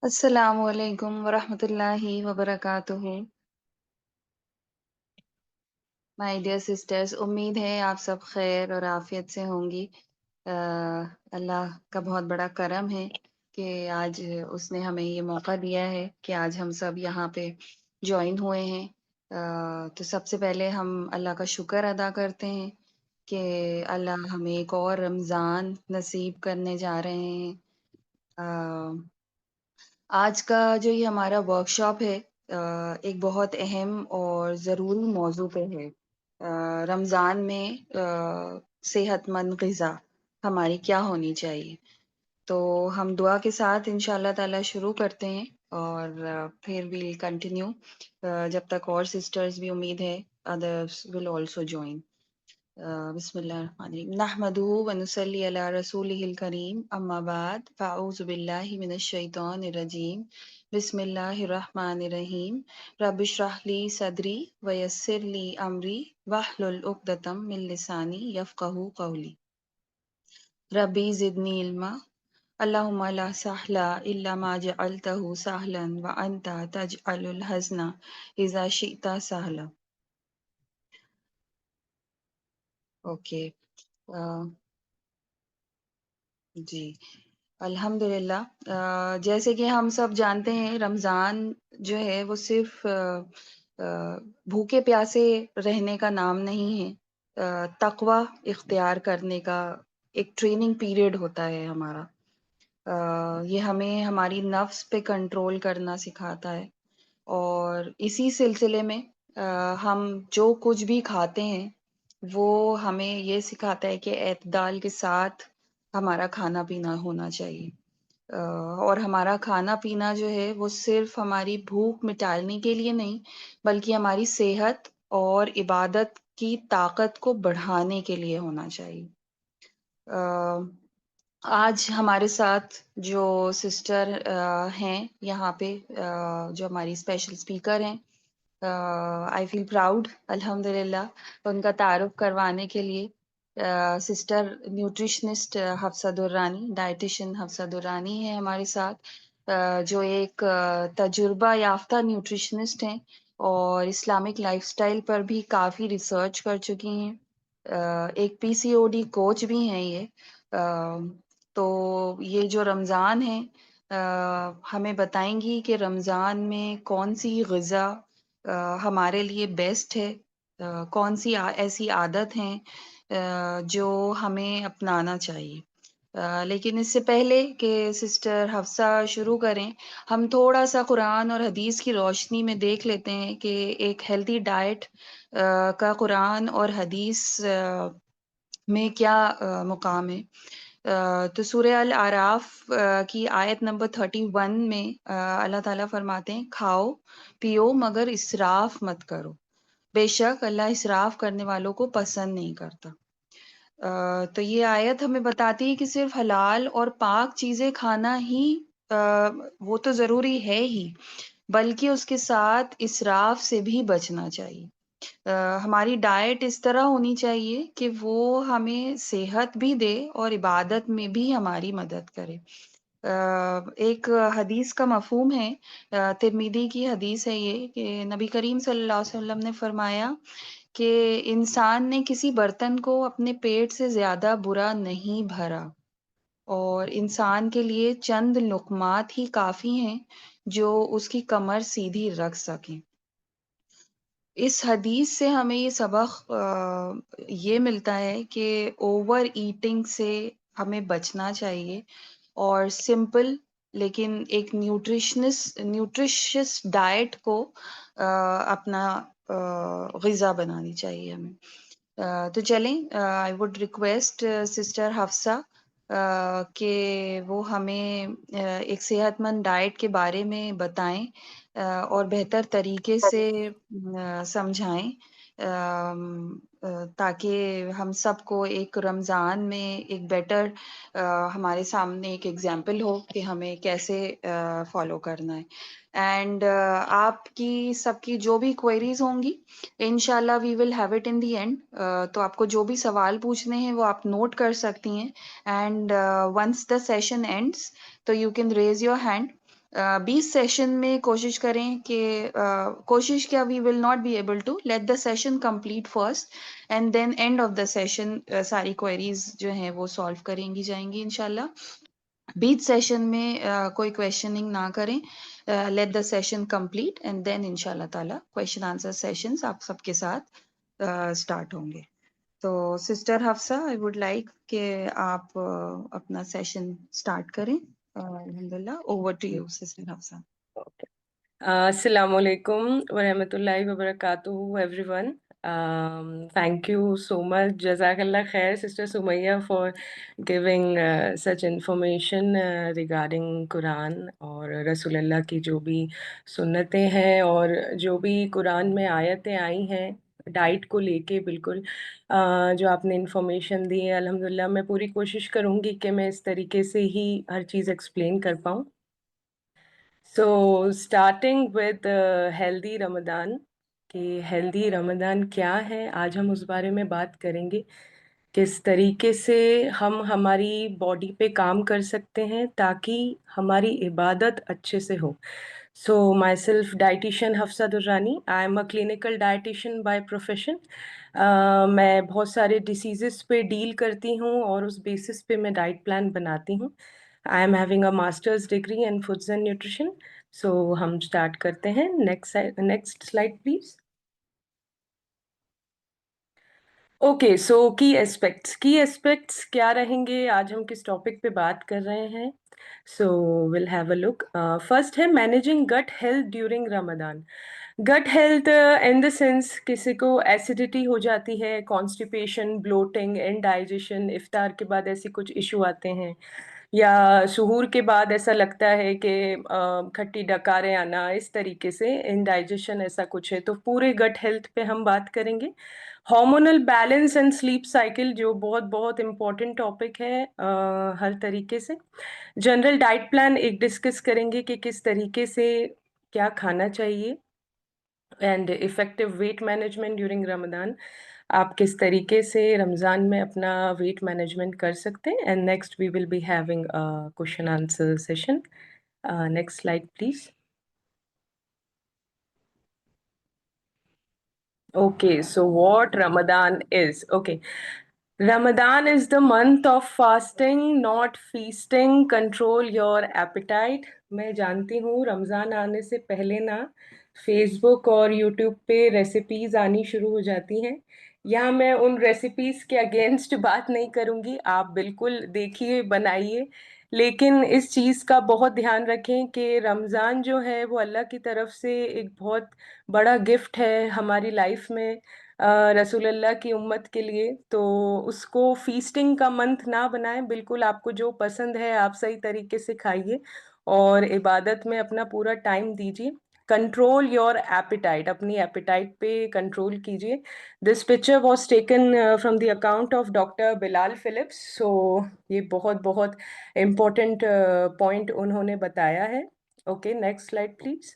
अस्सलामुअलैकुम वरहमतुल्लाहि वबरकातुहू। My dear sisters, उम्मीद है आप सब खैर और आफियत से होंगी। अल्लाह का बहुत बड़ा करम है कि आज उसने हमें ये मौका दिया है कि आज हम सब यहाँ पे ज्वाइन हुए हैं। तो सबसे पहले हम अल्लाह का शुक्र अदा करते हैं कि अल्लाह हमें एक और रमज़ान नसीब करने जा रहे हैं। अ, आज का जो ये हमारा वर्कशॉप है एक बहुत अहम और ज़रूरी मौजू पे है। रमज़ान में सेहतमंद ग़िज़ा हमारी क्या होनी चाहिए। तो हम दुआ के साथ इंशाअल्लाह ताला शुरू करते हैं और फिर विल कंटिन्यू जब तक और सिस्टर्स भी उम्मीद है अदर्स विल आल्सो जॉइन। बिस्मिल्लाहिर्रहमानिर्रहीम नहमदुहु व नुसल्ली अला रसूलिहिल करीम अम्मा बाद फ़अऊज़ु बिल्लाहि मिनश शैतानिर रजीम बिस्मिल्लाहिर्रहमानिर्रहीम रब्बिश्रह ली सदरी व यस्सिर ली अमरी वहलुल उक़दतम मिन लिसानी यफ़क़हू क़ौली रब्बी ज़िदनी इल्मा अल्लाहुम्मा ला सहला इल्ला मा जअलतहु सहलन व अंता तजअलुल हज़्ना इज़ा शिअता सहला। ओके। अ, जी। अल्हम्दुलिल्लाह। जैसे कि हम सब जानते हैं रमज़ान जो है वो सिर्फ़ भूखे प्यासे रहने का नाम नहीं है। तक़वा इख्तियार करने का एक ट्रेनिंग पीरियड होता है हमारा। ये हमें हमारी नफ्स पे कंट्रोल करना सिखाता है और इसी सिलसिले में हम जो कुछ भी खाते हैं, वो हमें ये सिखाता है कि एतदाल के साथ हमारा खाना-पीना होना चाहिए। और हमारा खाना-पीना जो है वो सिर्फ़ हमारी भूख मिटाने के लिए नहीं, बल्कि हमारी सेहत और इबादत की ताकत को बढ़ाने के लिए होना चाहिए। अ, आज हमारे साथ जो सिस्टर हैं यहाँ पे जो हमारी स्पेशल स्पीकर हैं, आई फील प्राउड अल्हम्दुलिल्लाह उनका तारुफ करवाने के लिए। Sister nutritionist Hafsa Durrani, dietitian Hafsa Durrani है हमारे साथ, जो एक तजुर्बा याफ्ता न्यूट्रिशनिस्ट हैं और इस्लामिक लाइफस्टाइल पर भी काफ़ी रिसर्च कर चुकी हैं। एक पीसीओडी कोच भी हैं ये। तो ये जो रमज़ान है हमें बताएँगी कि रमज़ान में कौन-सी ग़िज़ा हमारे लिए बेस्ट है, कौन-सी ऐसी आदत हैं जो हमें अपनाना चाहिए। लेकिन इससे पहले कि सिस्टर हफ्सा शुरू करें, हम थोड़ा-सा कुरान और हदीस की रोशनी में देख लेते हैं कि एक हेल्दी डाइट का कुरान और हदीस में क्या मुकाम है। तो सूरह अल आराफ की आयत नंबर 31 में अल्लाह ताला फरमाते हैं, खाओ, पियो मगर इसराफ मत करो। बेशक अल्लाह इसराफ करने वालों को पसंद नहीं करता। तो ये आयत हमें बताती है कि सिर्फ हलाल और पाक चीज़ें खाना ही अ, वो तो ज़रूरी है ही, बल्कि उसके साथ इसराफ से भी बचना चाहिए। हमारी डाइट इस तरह होनी चाहिए कि वो हमें सेहत भी दे और इबादत में भी हमारी मदद करे। एक हदीस का मफ़हूम है, तिर्मिज़ी की हदीस है ये, कि नबी करीम सल्लल्लाहु अलैहि वसल्लम ने फरमाया कि इंसान ने किसी बर्तन को अपने पेट से ज़्यादा बुरा नहीं भरा और इंसान के लिए चंद लुक़मात ही काफ़ी हैं, जो उसकी कमर सीधी रख सकें। इस हदीस से हमें ये सबक ये मिलता है कि ओवर ईटिंग से हमें बचना चाहिए और सिंपल लेकिन एक न्यूट्रिशियस डाइट को अपना ग़िज़ा बनानी चाहिए हमें। तो चलें, I would request sister Hafsa कि वो हमें एक सेहतमंद डाइट के बारे में बताएं और बेहतर तरीके से समझाएं, ताकि हम सबको एक रमज़ान में एक बेटर हमारे सामने एक एग्जाम्पल हो कि हमें कैसे फॉलो करना है। एंड आपकी सबकी जो भी क्वेरीज होंगी, इंशाल्लाह we will have it in the end. तो आपको जो भी सवाल पूछने हैं वो आप नोट कर सकती हैं and once the session ends तो you can raise your hand 20 session में कोशिश करें कि कोशिश क्या, we will not be able to, let the session complete first and then end of the session सारी क्वेरीज जो हैं वो सॉल्व करेंगी जाएंगी इंशाल्लाह। 20 सेशन में कोई क्वेश्चनिंग ना करें, let the session complete and then इंशाल्लाह ताला क्वेश्चन आंसर सेशंस आप सबके साथ स्टार्ट होंगे। तो sister Hafsa, I would like कि आप अपना सेशन स्टार्ट करें। अल्हम्दुलिल्लाह, over to you sister Hafsa. Assalamu alaikum wa rahmatullahi wa barakatuhu, everyone. Thank you so much. Jazakallah khair, Sister Sumaya, for giving such information regarding Quran और रसूलुल्लाह की जो भी सुन्नतें हैं और जो भी कुरान में आयतें आई हैं डाइट को लेके, बिल्कुल जो आपने इंफॉर्मेशन दी है, अल्हम्दुलिल्लाह मैं पूरी कोशिश करूँगी कि मैं इस तरीके से ही हर चीज़ एक्सप्लेन कर पाऊँ। So starting with healthy Ramadan, कि हेल्दी रमदान क्या है, आज हम उस बारे में बात करेंगे। किस तरीके से हम हमारी बॉडी पे काम कर सकते हैं ताकि हमारी इबादत अच्छे से हो। So myself dietitian Hafsa Durrani, I am a clinical dietitian by profession. मैं बहुत सारे डिसीजेस पे डील करती हूँ और उस बेसिस पे मैं डाइट प्लान बनाती हूँ। I am having a master's degree in foods and nutrition. So हम स्टार्ट करते हैं। Next slide please. Okay, so key aspects क्या रहेंगे, आज हम किस टॉपिक पे बात कर रहे हैं। So will have a look. First है managing gut health during Ramadan. Gut health in the sense, किसी को एसिडिटी हो जाती है, कॉन्स्टिपेशन, ब्लोटिंग, इनडाइजेशन, इफ्तार के बाद ऐसे कुछ इशू आते हैं, या सुहूर के बाद ऐसा लगता है कि खट्टी डकारें आना, इस तरीके से इनडाइजेशन ऐसा कुछ है, तो पूरे गट हेल्थ पे हम बात करेंगे। Hormonal balance and sleep cycle, जो बहुत बहुत इम्पोर्टेंट टॉपिक है हर तरीके से। जनरल डाइट प्लान एक डिस्कस करेंगे कि किस तरीके से क्या खाना चाहिए, and effective weight management during Ramadan, आप किस तरीके से रमज़ान में अपना वेट मैनेजमेंट कर सकते हैं। And next we will be having a question answer session. Next slide please. Okay, so what Ramadan is? Okay, Ramadan is the month of fasting, not feasting. Control your appetite. मैं जानती हूँ रमज़ान आने से पहले ना फेसबुक और YouTube पे recipes आनी शुरू हो जाती हैं। यहाँ मैं उन रेसिपीज के अगेंस्ट बात नहीं करूँगी, आप बिल्कुल देखिए, बनाइए, लेकिन इस चीज़ का बहुत ध्यान रखें कि रमज़ान जो है वो अल्लाह की तरफ से एक बहुत बड़ा गिफ्ट है हमारी लाइफ में, रसूलुल्लाह की उम्मत के लिए। तो उसको फीस्टिंग का मंथ ना बनाएं, बिल्कुल आपको जो पसंद है आप सही तरीके से खाइए और इबादत में अपना पूरा टाइम दीजिए। कंट्रोल योर एपिटाइट, अपनी एपिटाइट पे कंट्रोल कीजिए। This picture was taken from the account of doctor Bilal Phillips. So ये बहुत बहुत इम्पोर्टेंट पॉइंट उन्होंने बताया है। Okay, next slide please.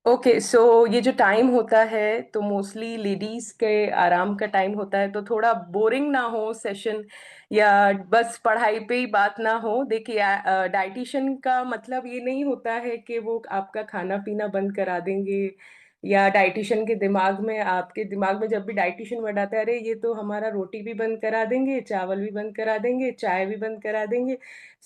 Okay, so ये जो टाइम होता है तो मोस्टली लेडीज के आराम का टाइम होता है, तो थोड़ा बोरिंग ना हो सेशन, या बस पढ़ाई पे ही बात ना हो। देखिए, डाइटिशियन का मतलब ये नहीं होता है कि वो आपका खाना पीना बंद करा देंगे, या डाइटिशियन के दिमाग में, आपके दिमाग में जब भी डाइटिशियन वर्ड आता है, अरे ये तो हमारा रोटी भी बंद करा देंगे, चावल भी बंद करा देंगे, चाय भी बंद करा देंगे।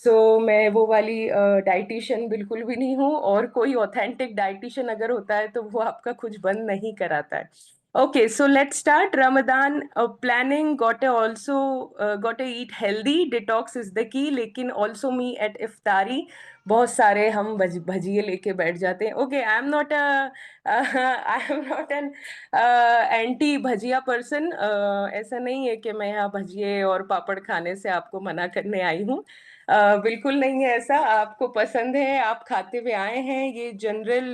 सो मैं वो वाली डाइटिशियन बिल्कुल भी नहीं हूँ, और कोई ऑथेंटिक डाइटिशियन अगर होता है तो वो आपका कुछ बंद नहीं कराता है। Okay, so let's start. Ramadan planning, got to eat healthy, detox is the key, लेकिन also me at इफ्तारी बहुत सारे हम भजिए लेके बैठ जाते हैं। Okay, I am not I am not an anti bhajiya person. ऐसा नहीं है कि मैं यहाँ भजिए और पापड़ खाने से आपको मना करने आई हूँ। बिल्कुल नहीं है ऐसा, आपको पसंद है, आप खाते हुए आए हैं। ये जनरल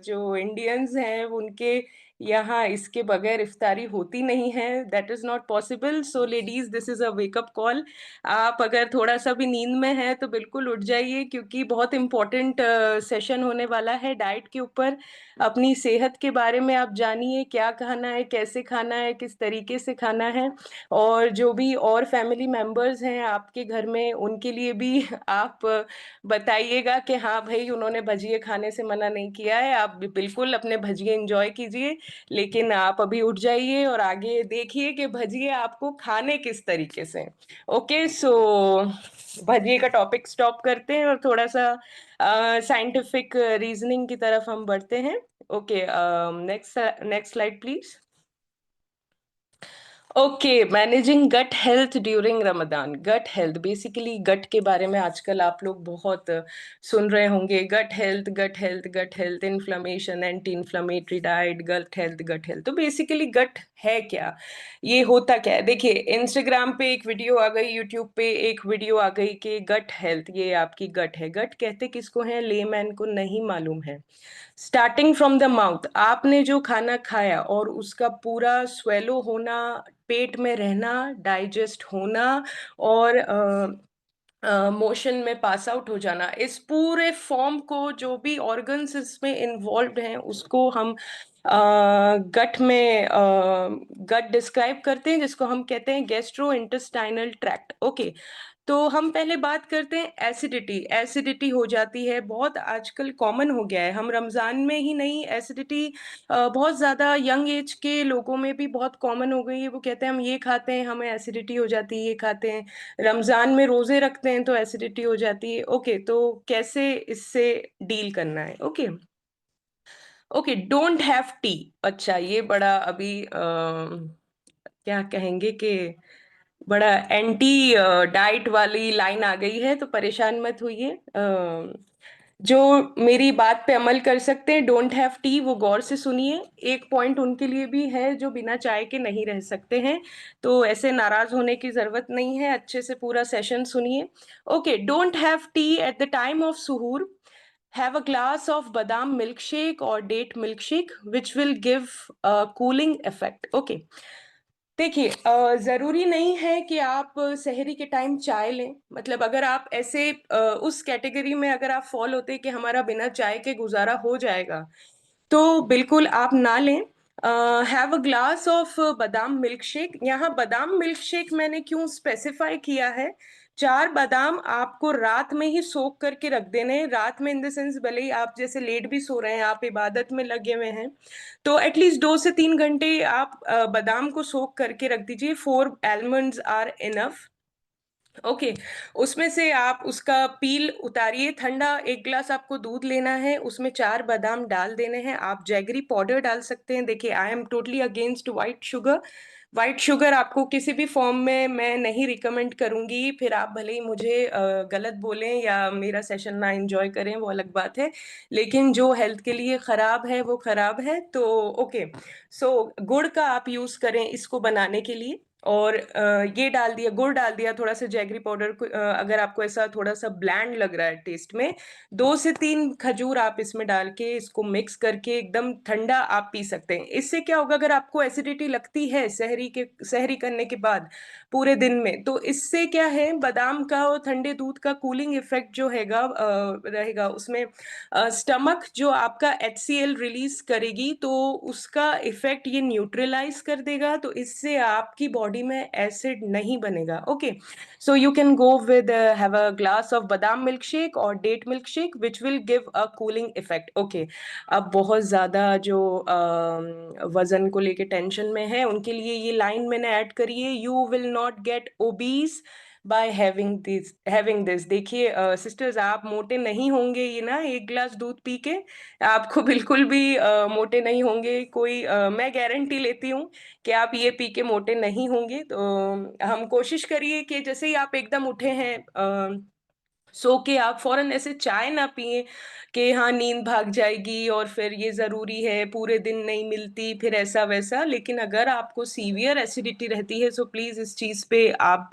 जो इंडियंस हैं उनके यहाँ इसके बगैर इफ्तारी होती नहीं है, that is not possible. So ladies, this is a wake up call. आप अगर थोड़ा सा भी नींद में हैं तो बिल्कुल उठ जाइए, क्योंकि बहुत इंपॉर्टेंट सेशन होने वाला है डाइट के ऊपर। अपनी सेहत के बारे में आप जानिए, क्या खाना है, कैसे खाना है, किस तरीके से खाना है, और जो भी और फैमिली मेंबर्स हैं आपके घर में उनके लिए लिए भी आप बताइएगा कि हाँ भाई उन्होंने भजिए खाने से मना नहीं किया है, आप बिल्कुल अपने भजिए एंजॉय कीजिए। लेकिन आप अभी उठ जाइए और आगे देखिए कि भजिए आपको खाने किस तरीके से। ओके, सो भजिए का टॉपिक स्टॉप करते हैं और थोड़ा सा साइंटिफिक रीजनिंग की तरफ हम बढ़ते हैं। Okay, next next slide please. Okay, managing gut health during Ramadan. Gut health, basically gut के बारे में आजकल आप लोग बहुत सुन रहे होंगे। Gut health, gut health, gut health, inflammation, anti inflammatory diet, gut health, gut health. तो बेसिकली गट है क्या, ये होता क्या है? देखिए, इंस्टाग्राम पे एक वीडियो आ गई, यूट्यूब पे एक वीडियो आ गई कि गट हेल्थ ये आपकी गट है। गट कहते किसको है? लेमैन को नहीं मालूम है। स्टार्टिंग फ्रॉम द माउथ, आपने जो खाना खाया और उसका पूरा स्वेलो होना, पेट में रहना, डाइजेस्ट होना और मोशन में पास आउट हो जाना, इस पूरे फॉर्म को जो भी ऑर्गन्स इसमें इन्वॉल्व्ड हैं उसको हम गट में गट डिस्क्राइब करते हैं, जिसको हम कहते हैं गैस्ट्रो इंटेस्टाइनल ट्रैक्ट। ओके, तो हम पहले बात करते हैं एसिडिटी। एसिडिटी हो जाती है, बहुत आजकल कॉमन हो गया है। हम रमजान में ही नहीं, एसिडिटी बहुत ज्यादा यंग एज के लोगों में भी बहुत कॉमन हो गई है। वो कहते हैं हम ये खाते हैं हमें एसिडिटी हो जाती है, ये खाते हैं, रमजान में रोजे रखते हैं तो एसिडिटी हो जाती है। ओके, तो कैसे इससे डील करना है? Okay, okay, don't have T. अच्छा, ये बड़ा अभी क्या कहेंगे कि बड़ा एंटी डाइट वाली लाइन आ गई है, तो परेशान मत होइए। जो मेरी बात पे अमल कर सकते हैं, डोंट हैव टी, वो गौर से सुनिए। एक पॉइंट उनके लिए भी है जो बिना चाय के नहीं रह सकते हैं, तो ऐसे नाराज होने की जरूरत नहीं है, अच्छे से पूरा सेशन सुनिए। Okay, don't have T at the time of suhoor. Have a glass of badam milkshake or date milkshake, which will give a cooling effect. Okay. देखिए, जरूरी नहीं है कि आप शहरी के टाइम चाय लें। मतलब अगर आप ऐसे उस कैटेगरी में अगर आप फॉल होते कि हमारा बिना चाय के गुजारा हो जाएगा, तो बिल्कुल आप ना लें। Have a glass of badam milk shake. यहाँ बादाम मिल्क शेक मैंने क्यों स्पेसिफाई किया है? 4 बादाम आपको रात में ही सोख करके रख देने हैं। रात में इन द सेंस, भले ही आप जैसे लेट भी सो रहे हैं, आप इबादत में लगे हुए हैं, तो एटलीस्ट 2 से 3 घंटे आप बादाम को सोख करके रख दीजिए। 4 आलमंड्स आर इनफ। ओके, उसमें से आप उसका पील उतारिए, ठंडा 1 गिलास आपको दूध लेना है, उसमें 4 बादाम डाल देने हैं। आप जैगरी पाउडर डाल सकते हैं। देखिए, I am totally against white sugar. White sugar आपको किसी भी फॉर्म में मैं नहीं रिकमेंड करूंगी। फिर आप भले ही मुझे गलत बोलें या मेरा सेशन ना एंजॉय करें, वो अलग बात है, लेकिन जो हेल्थ के लिए खराब है वो खराब है। तो ओके, सो गुड़ का आप यूज करें इसको बनाने के लिए। और ये डाल दिया, गुड़ डाल दिया, थोड़ा सा जैगरी पाउडर, अगर आपको ऐसा थोड़ा सा ब्लैंड लग रहा है टेस्ट में, 2 से 3 खजूर आप इसमें डाल के इसको मिक्स करके एकदम ठंडा आप पी सकते हैं। इससे क्या होगा, अगर आपको एसिडिटी लगती है सहरी करने के बाद पूरे दिन में, तो इससे क्या है, बादाम का और ठंडे दूध का कूलिंग इफेक्ट जो हैगा रहेगा उसमें, स्टमक जो आपका HCl रिलीज करेगी, तो उसका इफेक्ट ये न्यूट्रलाइज कर देगा, तो इससे आपकी बॉडी में एसिड नहीं बनेगा। Okay, so you can go with have a glass of badam milk shake और date milk shake which will give a cooling effect. Okay, अब बहुत ज्यादा जो वजन को लेके टेंशन में है उनके लिए ये लाइन मैंने ऐड करी है, you will not gate obese by having this. देखिए सिस्टर्स, आप मोटे नहीं होंगे ये ना 1 गिलास दूध पी के, आपको बिल्कुल भी मोटे नहीं होंगे। कोई मैं गारंटी लेती हूँ कि आप ये पी के मोटे नहीं होंगे। तो हम कोशिश करिए कि जैसे ही आप एकदम उठे हैं सो के, आप फौरन ऐसे चाय ना पिए कि हाँ नींद भाग जाएगी और फिर ये जरूरी है, पूरे दिन नहीं मिलती, फिर ऐसा वैसा। लेकिन अगर आपको सीवियर एसिडिटी रहती है, सो प्लीज इस चीज पे आप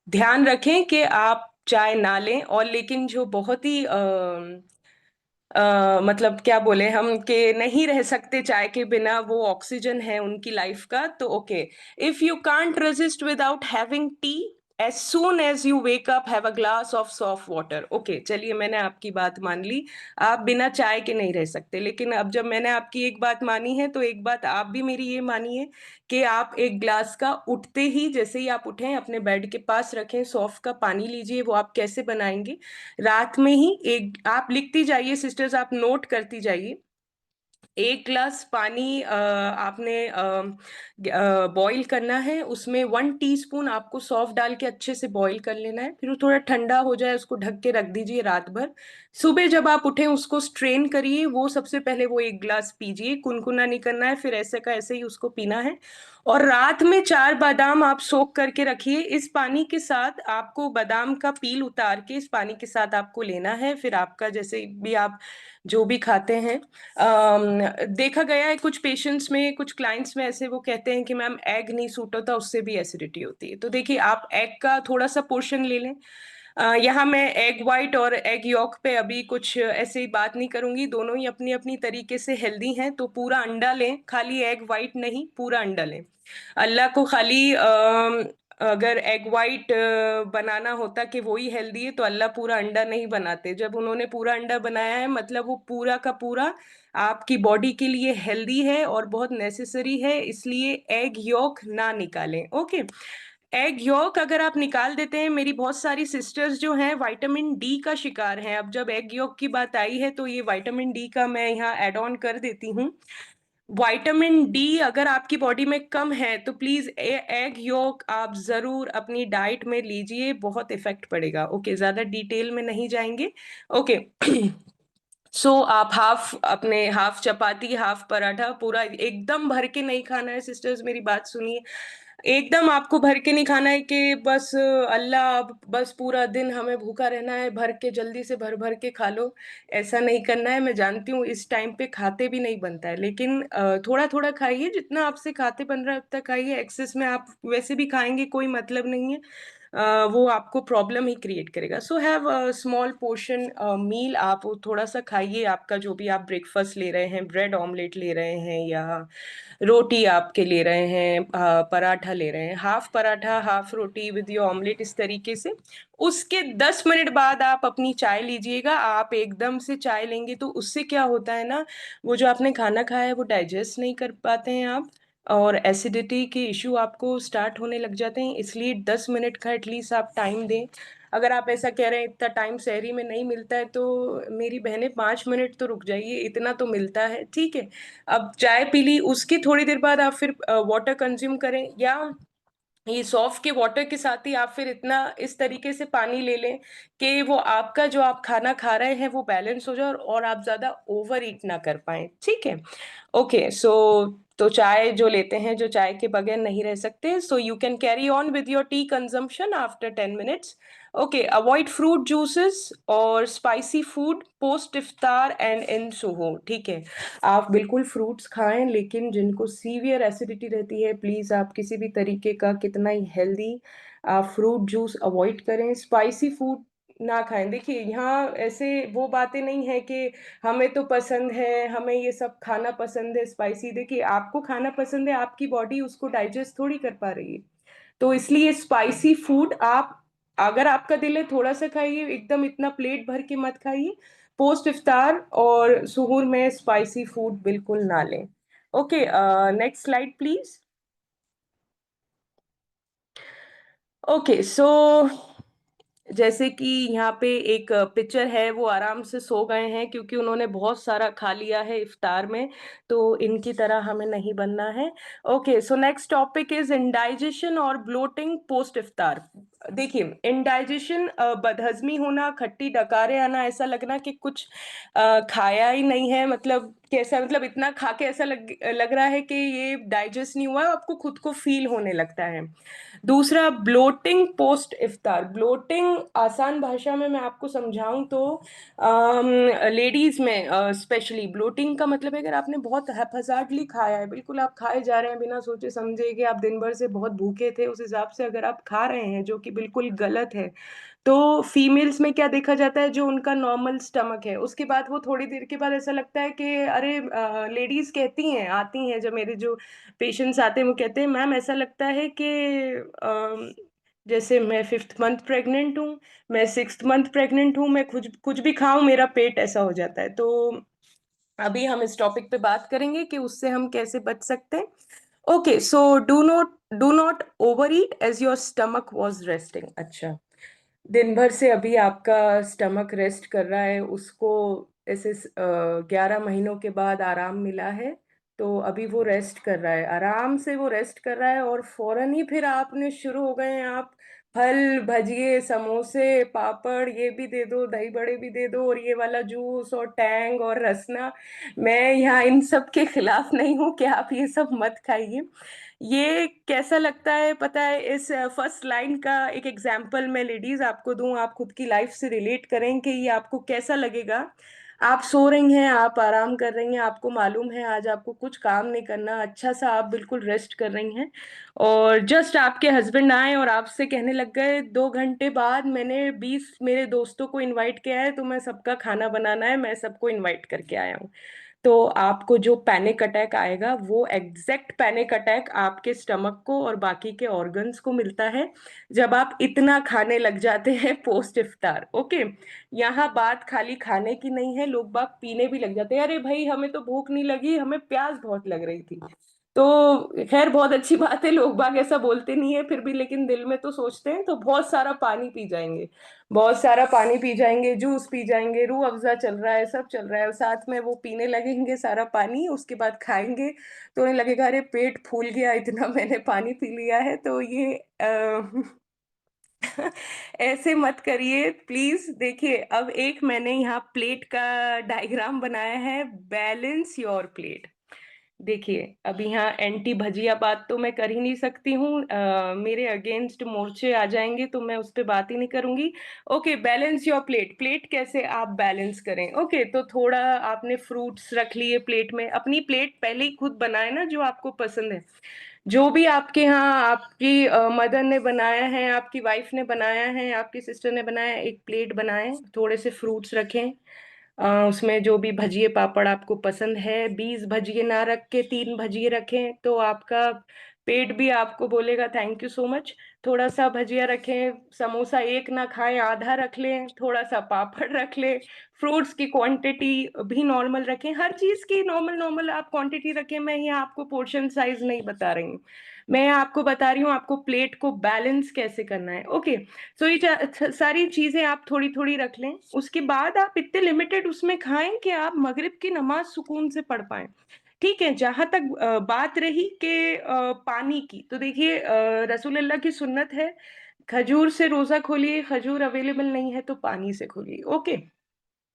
ध्यान रखें कि आप चाय ना लें। और लेकिन जो बहुत ही मतलब क्या बोले हम कि नहीं रह सकते चाय के बिना, वो ऑक्सीजन है उनकी लाइफ का। तो okay, if you can't resist without having tea, as soon as you wake up have a glass of soft water. Okay, चलिए मैंने आपकी बात मान ली। आप बिना चाय के नहीं रह सकते, लेकिन अब जब मैंने आपकी एक बात मानी है तो एक बात आप भी मेरी ये मानिए कि आप एक ग्लास का उठते ही, जैसे ही आप उठें अपने बेड के पास रखें, सौंफ का पानी लीजिए। वो आप कैसे बनाएंगे? रात में ही एक, आप लिखती जाइए सिस्टर्स, आप नोट करती जाइए। एक ग्लास पानी आपने बॉईल करना है, उसमें 1 टीस्पून आपको सौंफ डाल के अच्छे से बॉईल कर लेना है। फिर वो थोड़ा ठंडा हो जाए, उसको ढक के रख दीजिए रात भर। सुबह जब आप उठें उसको स्ट्रेन करिए, वो सबसे पहले वो एक ग्लास पीजिए, कुनकुना नहीं करना है, फिर ऐसे का ऐसे ही उसको पीना है। और रात में 4 बादाम आप सोख करके रखिए। इस पानी के साथ आपको बादाम का पील उतार के इस पानी के साथ आपको लेना है। फिर आपका जैसे भी आप जो भी खाते हैं, देखा गया है कुछ पेशेंट्स में, कुछ क्लाइंट्स में ऐसे वो कहते हैं कि मैम एग नहीं सूट होता, उससे भी एसिडिटी होती है। तो देखिए आप एग का थोड़ा सा पोर्शन ले लें। यहाँ मैं एग वाइट और एग यॉक पे अभी कुछ ऐसे ही बात नहीं करूंगी, दोनों ही अपनी अपनी तरीके से हेल्दी हैं। तो पूरा अंडा लें, खाली एग वाइट नहीं, पूरा अंडा लें। अल्लाह को खाली अगर एग वाइट बनाना होता कि वही हेल्दी है, तो अल्लाह पूरा अंडा नहीं बनाते। जब उन्होंने पूरा अंडा बनाया है, मतलब वो पूरा का पूरा आपकी बॉडी के लिए हेल्दी है और बहुत नेसेसरी है, इसलिए एग योक ना निकालें। ओके, एग योक अगर आप निकाल देते हैं, मेरी बहुत सारी सिस्टर्स जो हैं विटामिन डी का शिकार हैं। अब जब एग योक की बात आई है तो ये विटामिन डी का मैं यहाँ ऐड ऑन कर देती हूँ। विटामिन डी अगर आपकी बॉडी में कम है तो प्लीज एग योक आप जरूर अपनी डाइट में लीजिए, बहुत इफेक्ट पड़ेगा। ओके, ज्यादा डिटेल में नहीं जाएंगे। ओके। सो आप हाफ, अपने हाफ चपाती हाफ पराठा, पूरा एकदम भर के नहीं खाना है सिस्टर्स, मेरी बात सुनिए। एकदम आपको भर के नहीं खाना है कि बस अल्लाह अब बस पूरा दिन हमें भूखा रहना है, भर के जल्दी से भर भर के खा लो। ऐसा नहीं करना है। मैं जानती हूँ इस टाइम पे खाते भी नहीं बनता है, लेकिन थोड़ा थोड़ा खाइए, जितना आपसे खाते बन रहा है उतना खाइए। एक्सेस में आप वैसे भी खाएंगे कोई मतलब नहीं है, वो आपको प्रॉब्लम ही क्रिएट करेगा। सो हैव स्मॉल पोर्शन मील, आप वो थोड़ा सा खाइए। आपका जो भी आप ब्रेकफास्ट ले रहे हैं, ब्रेड ऑमलेट ले रहे हैं या रोटी आपके ले रहे हैं, पराठा ले रहे हैं, half paratha half roti with your omelette, इस तरीके से। उसके 10 मिनट बाद आप अपनी चाय लीजिएगा। आप एकदम से चाय लेंगे तो उससे क्या होता है ना, वो जो आपने खाना खाया है वो डाइजेस्ट नहीं कर पाते हैं आप, और एसिडिटी के इश्यू आपको स्टार्ट होने लग जाते हैं। इसलिए 10 मिनट का एटलीस्ट आप टाइम दें। अगर आप ऐसा कह रहे हैं इतना टाइम शहरी में नहीं मिलता है, तो मेरी बहनें 5 मिनट तो रुक जाइए, इतना तो मिलता है, ठीक है। अब चाय पी ली, उसकी थोड़ी देर बाद आप फिर वाटर कंज्यूम करें, या ये सॉफ्ट के वाटर के साथ ही आप फिर इतना इस तरीके से पानी ले लें कि वो आपका जो आप खाना खा रहे हैं वो बैलेंस हो जाए और आप ज्यादा ओवर ईट ना कर पाए, ठीक है। ओके, सो तो चाय जो लेते हैं, जो चाय के बगैर नहीं रह सकते, so you can carry on with your tea consumption after 10 minutes. Okay, avoid fruit juices और spicy food post iftar and in suhoor, ठीक है। आप बिल्कुल फ्रूट्स खाएं, लेकिन जिनको सीवियर एसिडिटी रहती है, प्लीज आप किसी भी तरीके का, कितना ही हेल्दी, आप फ्रूट जूस अवॉइड करें। स्पाइसी फूड ना खाएं। देखिए यहाँ ऐसे वो बातें नहीं है कि हमें तो पसंद है, हमें ये सब खाना पसंद है स्पाइसी। देखिए आपको खाना पसंद है, आपकी बॉडी उसको डाइजेस्ट थोड़ी कर पा रही है। तो इसलिए स्पाइसी फूड आप, अगर आपका दिल है थोड़ा सा खाइए, एकदम इतना प्लेट भर के मत खाइए। पोस्ट इफ्तार और सुहूर में स्पाइसी फूड बिल्कुल ना लें। Okay, next slide please. Okay, so जैसे कि यहाँ पे एक पिक्चर है, वो आराम से सो गए हैं क्योंकि उन्होंने बहुत सारा खा लिया है इफ्तार में। तो इनकी तरह हमें नहीं बनना है। Okay, so next topic is indigestion और ब्लोटिंग पोस्ट इफ्तार। देखिए इंडाइजेशन, बदहजमी होना, खट्टी डकारे आना, ऐसा लगना कि कुछ खाया ही नहीं है, मतलब कैसा, मतलब इतना खा के ऐसा लग रहा है कि ये डाइजेस्ट नहीं हुआ, आपको खुद को फील होने लगता है। दूसरा, ब्लोटिंग पोस्ट इफ्तार। ब्लोटिंग आसान भाषा में मैं आपको समझाऊं तो लेडीज में स्पेशली ब्लोटिंग का मतलब है, अगर आपने बहुत हैप्पीजार्डली खाया है, बिल्कुल आप खाए जा रहे हैं बिना सोचे समझे कि आप दिन भर से बहुत भूखे थे, उस हिसाब से अगर आप खा रहे हैं, जो कि बिल्कुल गलत है। तो फीमेल्स में क्या देखा जाता है, जो उनका नॉर्मल स्टमक है, उसके बाद वो थोड़ी देर के बाद ऐसा लगता है कि अरे, लेडीज कहती हैं, आती हैं, जब मेरे जो पेशेंट्स आते हैं वो कहते हैं मैम ऐसा लगता है कि जैसे मैं 5th मंथ प्रेग्नेंट हूँ, मैं 6th मंथ प्रेग्नेंट हूँ, मैं कुछ कुछ भी खाऊं मेरा पेट ऐसा हो जाता है। तो अभी हम इस टॉपिक पे बात करेंगे कि उससे हम कैसे बच सकते हैं। Okay, so do not over eat as your stomach was resting. अच्छा, दिन भर से अभी आपका स्टमक रेस्ट कर रहा है, उसको ऐसे 11 महीनों के बाद आराम मिला है, तो अभी वो रेस्ट कर रहा है, आराम से वो रेस्ट कर रहा है, और फौरन ही फिर आपने शुरू हो गए हैं आप फल भजिए समोसे पापड़ ये भी दे दो, दही बड़े भी दे दो, और ये वाला जूस और टैंग और रसना। मैं यहाँ इन सब के खिलाफ नहीं हूँ कि आप ये सब मत खाइए। ये कैसा लगता है पता है, इस फर्स्ट लाइन का एक एग्जाम्पल मैं लेडीज आपको दूं, आप खुद की लाइफ से रिलेट करें कि ये आपको कैसा लगेगा। आप सो रही हैं, आप आराम कर रही हैं, आपको मालूम है आज आपको कुछ काम नहीं करना, अच्छा सा आप बिल्कुल रेस्ट कर रही हैं, और जस्ट आपके हस्बैंड आए और आपसे कहने लग गए 2 घंटे बाद मैंने 20 मेरे दोस्तों को इनवाइट किया है, तो मैं सबका खाना बनाना है, मैं सबको इनवाइट करके आया हूँ। तो आपको जो पैनिक अटैक आएगा वो एग्जैक्ट पैनिक अटैक आपके स्टमक को और बाकी के ऑर्गन्स को मिलता है जब आप इतना खाने लग जाते हैं पोस्ट इफ्तार। ओके, यहाँ बात खाली खाने की नहीं है, लोग बाग पीने भी लग जाते हैं, अरे भाई हमें तो भूख नहीं लगी, हमें प्यास बहुत लग रही थी। तो खैर बहुत अच्छी बात है, लोग बाग ऐसा बोलते नहीं है फिर भी, लेकिन दिल में तो सोचते हैं, तो बहुत सारा पानी पी जाएंगे, बहुत सारा पानी पी जाएंगे, जूस पी जाएंगे, रूह अफ़ज़ा चल रहा है, सब चल रहा है, और साथ में वो पीने लगेंगे सारा पानी, उसके बाद खाएंगे तो उन्हें लगेगा अरे पेट फूल गया, इतना मैंने पानी पी लिया है। तो ये ऐसे मत करिए प्लीज। देखिए अब एक मैंने यहाँ प्लेट का डायग्राम बनाया है, बैलेंस योर प्लेट। देखिए अब यहाँ एंटी भजिया बात तो मैं कर ही नहीं सकती हूँ, मेरे अगेंस्ट मोर्चे आ जाएंगे, तो मैं उस पर बात ही नहीं करूंगी। Okay, balance your plate, plate कैसे आप बैलेंस करें। ओके, तो थोड़ा आपने फ्रूट्स रख लिए प्लेट में, अपनी प्लेट पहले ही खुद बनाए ना जो आपको पसंद है, जो भी आपके यहाँ आपकी मदर ने बनाया है, आपकी वाइफ ने बनाया है, आपकी सिस्टर ने बनाया है, एक प्लेट बनाएं, थोड़े से फ्रूट्स रखें, उसमें जो भी भजिए पापड़ आपको पसंद है, 20 भजिए ना रख के 3 भजिए रखें, तो आपका पेट भी आपको बोलेगा थैंक यू सो मच। थोड़ा सा भजिया रखें, समोसा एक ना खाएं, आधा रख लें, थोड़ा सा पापड़ रख लें, फ्रूट्स की क्वांटिटी भी नॉर्मल रखें, हर चीज की नॉर्मल नॉर्मल आप क्वांटिटी रखें। मैं यहाँ आपको पोर्शन साइज नहीं बता रही हूँ, मैं आपको बता रही हूँ आपको प्लेट को बैलेंस कैसे करना है। ओके, सो ये सारी चीजें आप थोड़ी थोड़ी रख लें, उसके बाद आप इतने लिमिटेड उसमें खाएं कि आप मगरिब की नमाज सुकून से पढ़ पाएं। ठीक है, जहां तक बात रही कि पानी की, तो देखिए रसूलुल्लाह की सुन्नत है, खजूर से रोजा खोलिए, खजूर अवेलेबल नहीं है तो पानी से खोलिए। ओके,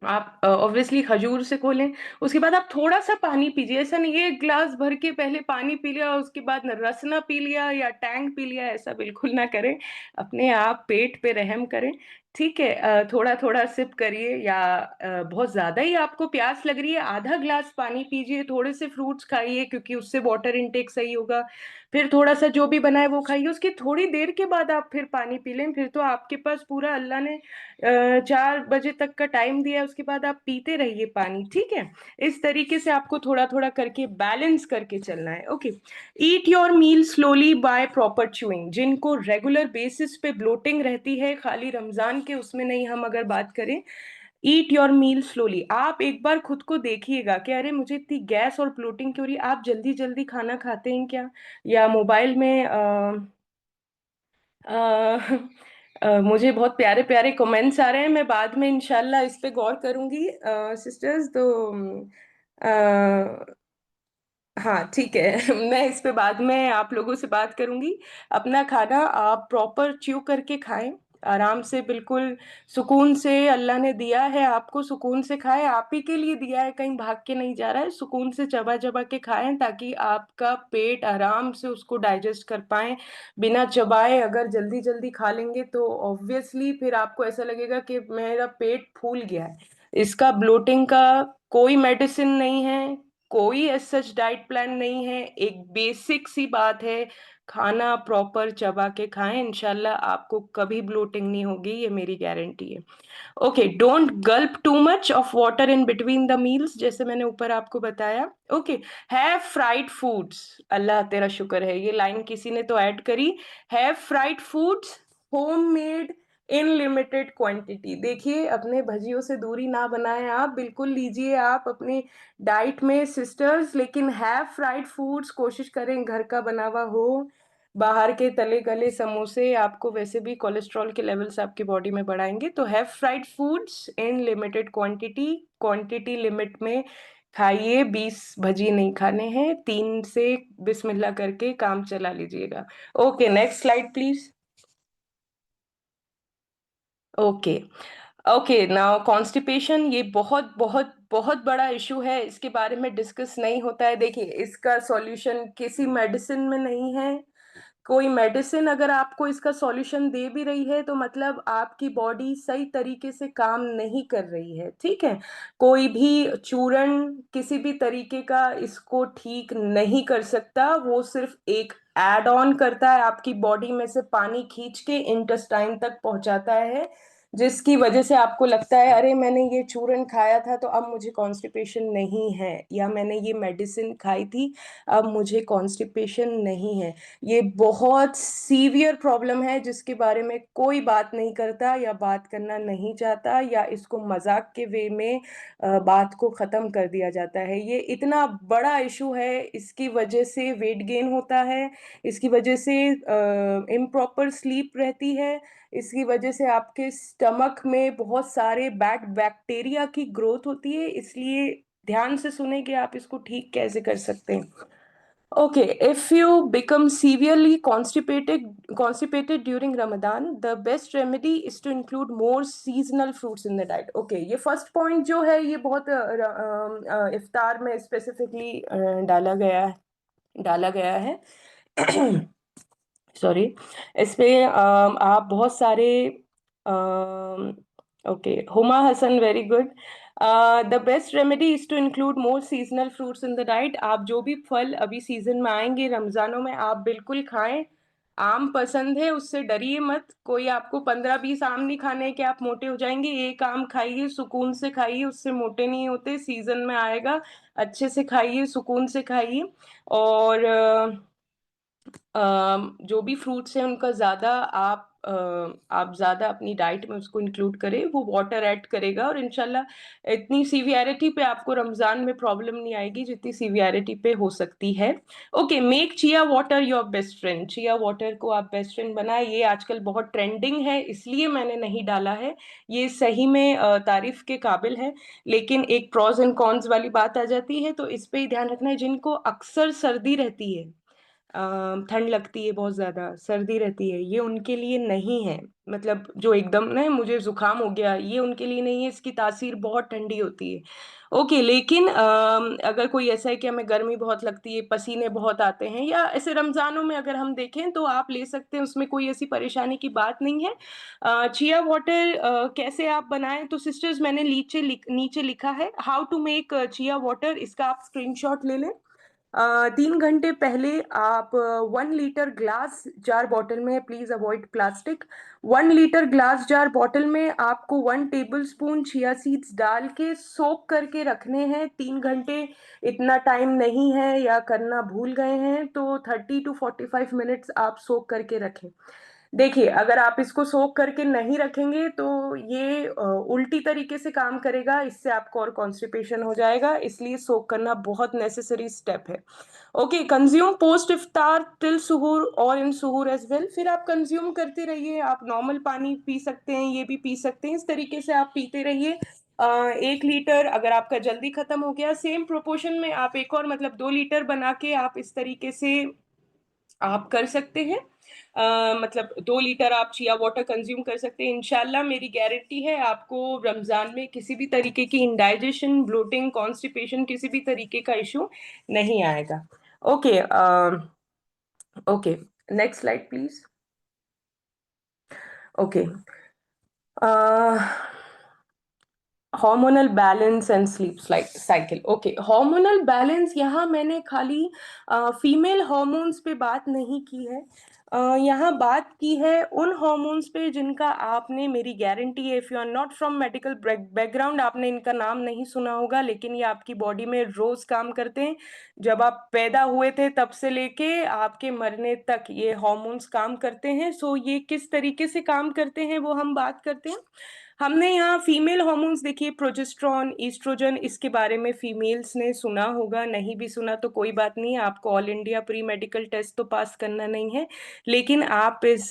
आप ऑब्वियसली खजूर से खोलें, उसके बाद आप थोड़ा सा पानी पीजिए, ऐसा नहीं है एक गिलास भर के पहले पानी पी लिया उसके बाद रसना पी लिया या टैंक पी लिया, ऐसा बिल्कुल ना करें, अपने आप पेट पे रहम करें। ठीक है, थोड़ा थोड़ा सिप करिए, या बहुत ज्यादा ही आपको प्यास लग रही है आधा ग्लास पानी पीजिए, थोड़े से फ्रूट्स खाइए क्योंकि उससे वाटर इनटेक सही होगा, फिर थोड़ा सा जो भी बनाए वो खाइए, उसकी थोड़ी देर के बाद आप फिर पानी पी लें, फिर तो आपके पास पूरा अल्लाह ने 4 बजे तक का टाइम दिया है, उसके बाद आप पीते रहिए पानी। ठीक है, इस तरीके से आपको थोड़ा थोड़ा करके बैलेंस करके चलना है। Okay, eat your meal slowly by proper chewing, जिनको रेगुलर बेसिस पे ब्लोटिंग रहती है, खाली रमजान के उसमें नहीं, हम अगर बात करें, ईट योर मील स्लोली। आप एक बार खुद को देखिएगा कि अरे मुझे इतनी गैस और ब्लोटिंग क्यों हो रही है, आप जल्दी जल्दी खाना खाते हैं क्या, या मोबाइल में मुझे बहुत प्यारे प्यारे कमेंट्स आ रहे हैं, मैं बाद में इंशाल्लाह इस पे गौर करूंगी सिस्टर्स, तो अ, हाँ ठीक है मैं इस पे बाद में आप लोगों से बात करूंगी। अपना खाना आप प्रॉपर च्यू करके खाएं, आराम से, बिल्कुल सुकून से, अल्लाह ने दिया है आपको, सुकून से खाएं, आप ही के लिए दिया है, कहीं भाग के नहीं जा रहा है, सुकून से चबा चबा के खाएं ताकि आपका पेट आराम से उसको डाइजेस्ट कर पाए। बिना चबाए अगर जल्दी जल्दी खा लेंगे तो ऑब्वियसली फिर आपको ऐसा लगेगा कि मेरा पेट फूल गया है। इसका ब्लोटिंग का कोई मेडिसिन नहीं है, कोई एज सच डाइट प्लान नहीं है, एक बेसिक सी बात है, खाना प्रॉपर चबा के खाएं, इंशाल्लाह आपको कभी ब्लोटिंग नहीं होगी, ये मेरी गारंटी है। Okay, don't Gulp too much of water in between the meals, जैसे मैंने ऊपर आपको बताया। ओके, हैव फ्राइड फूड्स, अल्लाह तेरा शुक्र है ये लाइन किसी ने तो ऐड करी, have fried foods homemade in limited quantity. देखिए, अपने भजियों से दूरी ना बनाएं आप, बिल्कुल लीजिए आप अपनी डाइट में सिस्टर्स, लेकिन हैव फ्राइड फूड्स, कोशिश करें घर का बना हुआ हो। बाहर के तले गले समोसे आपको वैसे भी कोलेस्ट्रॉल के लेवल्स आपकी बॉडी में बढ़ाएंगे। तो have fried foods in limited quantity, quantity limit में खाइए। 20 भजी नहीं खाने हैं, 3 से बिस्मिल्लाह करके काम चला लीजिएगा। Okay, next slide please. Okay. Okay, now constipation, ये बहुत बहुत बहुत बड़ा इशू है, इसके बारे में डिस्कस नहीं होता है। देखिए, इसका सॉल्यूशन किसी मेडिसिन में नहीं है। कोई मेडिसिन अगर आपको इसका सॉल्यूशन दे भी रही है तो मतलब आपकी बॉडी सही तरीके से काम नहीं कर रही है, ठीक है। कोई भी चूरन किसी भी तरीके का इसको ठीक नहीं कर सकता, वो सिर्फ एक एड ऑन करता है, आपकी बॉडी में से पानी खींच के इंटेस्टाइन तक पहुंचाता है, जिसकी वजह से आपको लगता है अरे मैंने ये चूरन खाया था तो अब मुझे कॉन्स्टिपेशन नहीं है, या मैंने ये मेडिसिन खाई थी अब मुझे कॉन्स्टिपेशन नहीं है। ये बहुत सीवियर प्रॉब्लम है जिसके बारे में कोई बात नहीं करता या बात करना नहीं चाहता, या इसको मजाक के वे में बात को खत्म कर दिया जाता है। ये इतना बड़ा इशू है, इसकी वजह से वेट गेन होता है, इसकी वजह से इम्प्रॉपर स्लीप रहती है, इसकी वजह से आपके स्टमक में बहुत सारे बैड बैक्टीरिया की ग्रोथ होती है। इसलिए ध्यान से सुने कि आप इसको ठीक कैसे कर सकते हैं। Okay, if you become severely constipated during Ramadan, the best remedy is to include more seasonal fruits in the diet. Okay, ये first point जो है ये बहुत इफ्तार में स्पेसिफिकली डाला गया है सॉरी। इस पे आप बहुत सारे, okay, Huma Hasan, very good. The best remedy is to include more seasonal fruits in the diet. आप जो भी फल अभी सीजन में आएंगे रमजानों में आप बिल्कुल खाएं। आम पसंद है उससे डरिए मत, कोई आपको 15-20 आम नहीं खाने हैं कि आप मोटे हो जाएंगे। एक आम खाइए, सुकून से खाइए, उससे मोटे नहीं होते। सीजन में आएगा, अच्छे से खाइए, सुकून से खाइए। और जो भी फ्रूट्स हैं उनका ज़्यादा आप ज़्यादा अपनी डाइट में उसको इंक्लूड करें, वो वाटर ऐड करेगा और इंशाल्लाह इतनी सीवियरिटी पे आपको रमज़ान में प्रॉब्लम नहीं आएगी जितनी सीवियरिटी पे हो सकती है। Okay, make chia water your best friend. Chia water को आप बेस्ट फ्रेंड बनाए, ये आजकल बहुत ट्रेंडिंग है इसलिए मैंने नहीं डाला है। ये सही में तारीफ के काबिल है, लेकिन एक प्रॉज एंड कॉन्स वाली बात आ जाती है, तो इस पे ही ध्यान रखना है। जिनको अक्सर सर्दी रहती है, ठंड लगती है, बहुत ज्यादा सर्दी रहती है, ये उनके लिए नहीं है। मतलब जो एकदम ना मुझे जुकाम हो गया, ये उनके लिए नहीं है, इसकी तासीर बहुत ठंडी होती है। ओके, लेकिन अगर कोई ऐसा है कि हमें गर्मी बहुत लगती है, पसीने बहुत आते हैं, या ऐसे रमजानों में अगर हम देखें तो आप ले सकते हैं, उसमें कोई ऐसी परेशानी की बात नहीं है। चिया वाटर कैसे आप बनाएं, तो सिस्टर्स मैंने नीचे लिखा है how to make chia water, इसका आप स्क्रीनशॉट ले लें। 3 घंटे पहले आप 1 लीटर ग्लास जार बॉटल में, please avoid plastic, 1 litre glass jar bottle में आपको 1 टेबल स्पून चिया सीड्स डाल के सोक करके रखने हैं 3 घंटे। इतना टाइम नहीं है या करना भूल गए हैं तो 30 to 45 मिनट्स आप सोक करके रखें। देखिए, अगर आप इसको सोक करके नहीं रखेंगे तो ये उल्टी तरीके से काम करेगा, इससे आपको और कॉन्स्टिपेशन हो जाएगा, इसलिए सोक करना बहुत नेसेसरी स्टेप है। ओके, कंज्यूम पोस्ट इफ्तार टिल सुहूर और इन सुहूर एज वेल। फिर आप कंज्यूम करते रहिए, आप नॉर्मल पानी पी सकते हैं, ये भी पी सकते हैं, इस तरीके से आप पीते रहिए। 1 लीटर अगर आपका जल्दी खत्म हो गया, सेम प्रोपोर्शन में आप एक और मतलब 2 लीटर बना के आप इस तरीके से आप कर सकते हैं। मतलब 2 लीटर आप चिया वाटर कंज्यूम कर सकते हैं। इंशाल्लाह मेरी गारंटी है आपको रमजान में किसी भी तरीके की इंडाइजेशन, ब्लोटिंग, कॉन्स्टिपेशन, किसी भी तरीके का इशू नहीं आएगा। Okay, okay, next slide please. Okay, hormonal balance and sleep cycle, okay. Hormonal balance, यहाँ मैंने खाली फीमेल हार्मोन्स पे बात नहीं की है, यहाँ बात की है उन हार्मोन्स पे जिनका आपने, मेरी गारंटी है, if you are not from medical background, आपने इनका नाम नहीं सुना होगा, लेकिन ये आपकी बॉडी में रोज काम करते हैं। जब आप पैदा हुए थे तब से लेके आपके मरने तक ये हार्मोन्स काम करते हैं। सो ये किस तरीके से काम करते हैं वो हम बात करते हैं। हमने यहाँ फीमेल हार्मोन्स देखिए, प्रोजेस्ट्रॉन, ईस्ट्रोजन, इसके बारे में फीमेल्स ने सुना होगा, नहीं भी सुना तो कोई बात नहीं, आपको all India pre medical test तो पास करना नहीं है, लेकिन आप इस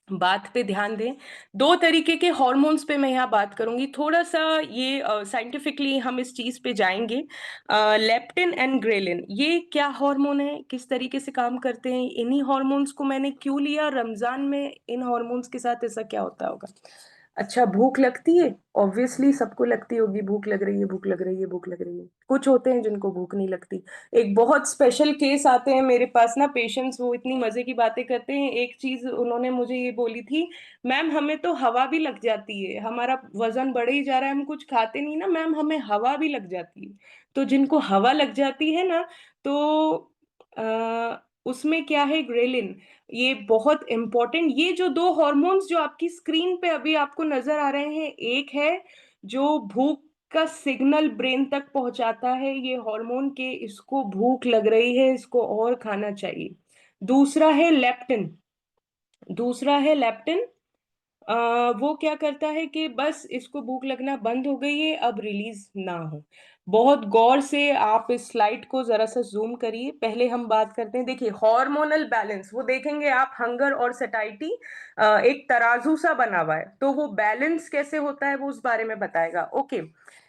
बात पे ध्यान दें। दो तरीके के हार्मोन्स पे मैं यहाँ बात करूंगी, थोड़ा सा ये साइंटिफिकली हम इस चीज पे जाएंगे। लेप्टिन एंड ग्रेलिन, ये क्या हार्मोन है, किस तरीके से काम करते हैं, इन्हीं हार्मोन्स को मैंने क्यों लिया, रमजान में इन हार्मोन्स के साथ ऐसा क्या होता होगा। अच्छा, भूख लगती है, ऑब्वियसली सबको लगती होगी, भूख लग रही है, भूख लग रही है, भूख लग रही है। कुछ होते हैं जिनको भूख नहीं लगती। एक बहुत स्पेशल केस आते हैं मेरे पास ना पेशेंट्स, वो इतनी मजे की बातें करते हैं। एक चीज उन्होंने मुझे ये बोली थी, मैम हमें तो हवा भी लग जाती है, हमारा वजन बढ़ ही जा रहा है, हम कुछ खाते नहीं ना मैम, हमें हवा भी लग जाती है। तो जिनको हवा लग जाती है ना, तो उसमें क्या है, ग्रेलिन, ये बहुत इंपॉर्टेंट, ये जो दो हॉर्मोन्स जो आपकी स्क्रीन पे अभी आपको नजर आ रहे हैं, एक है जो भूख का सिग्नल ब्रेन तक पहुंचाता है, ये हार्मोन के इसको भूख लग रही है, इसको और खाना चाहिए। दूसरा है लेप्टिन, दूसरा है लेप्टिन, वो क्या करता है कि बस इसको भूख लगना बंद हो गई है, अब रिलीज ना हो। बहुत गौर से आप इस स्लाइड को जरा सा जूम करिए, पहले हम बात करते हैं, देखिए हार्मोनल बैलेंस, वो देखेंगे आप हंगर और सैटिस्फैक्शन, एक तराजू सा बना हुआ है, तो वो बैलेंस कैसे होता है वो उस बारे में बताएगा, ओके।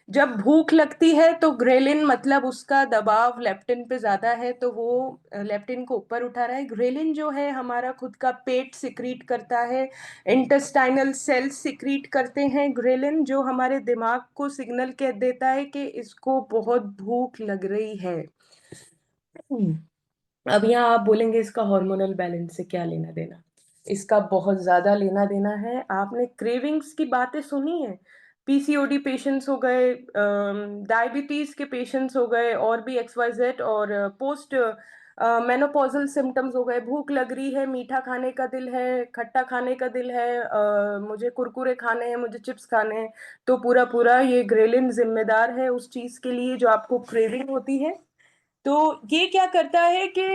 जब भूख लगती है तो ग्रेलिन, मतलब उसका दबाव लेप्टिन पे ज्यादा है, तो वो लेप्टिन को ऊपर उठा रहा है। ग्रेलिन जो है हमारा खुद का पेट सिक्रीट करता है, इंटेस्टाइनल सेल्स सिक्रीट करते हैं ग्रेलिन, जो हमारे दिमाग को सिग्नल कह देता है कि इसको बहुत भूख लग रही है। अब यहाँ आप बोलेंगे इसका हार्मोनल बैलेंस से क्या लेना देना, इसका बहुत ज्यादा लेना देना है। आपने क्रेविंग्स की बातें सुनी है, पीसीओडी पेशेंट्स हो गए, डायबिटीज के पेशेंट्स हो गए, और भी XYZ, और पोस्ट मेनोपॉजल सिम्टम्स हो गए, भूख लग रही है, मीठा खाने का दिल है, खट्टा खाने का दिल है, मुझे कुरकुरे खाने हैं, मुझे चिप्स खाने हैं, तो पूरा पूरा ये ग्रेलिन जिम्मेदार है उस चीज के लिए जो आपको क्रेविंग होती है। तो ये क्या करता है कि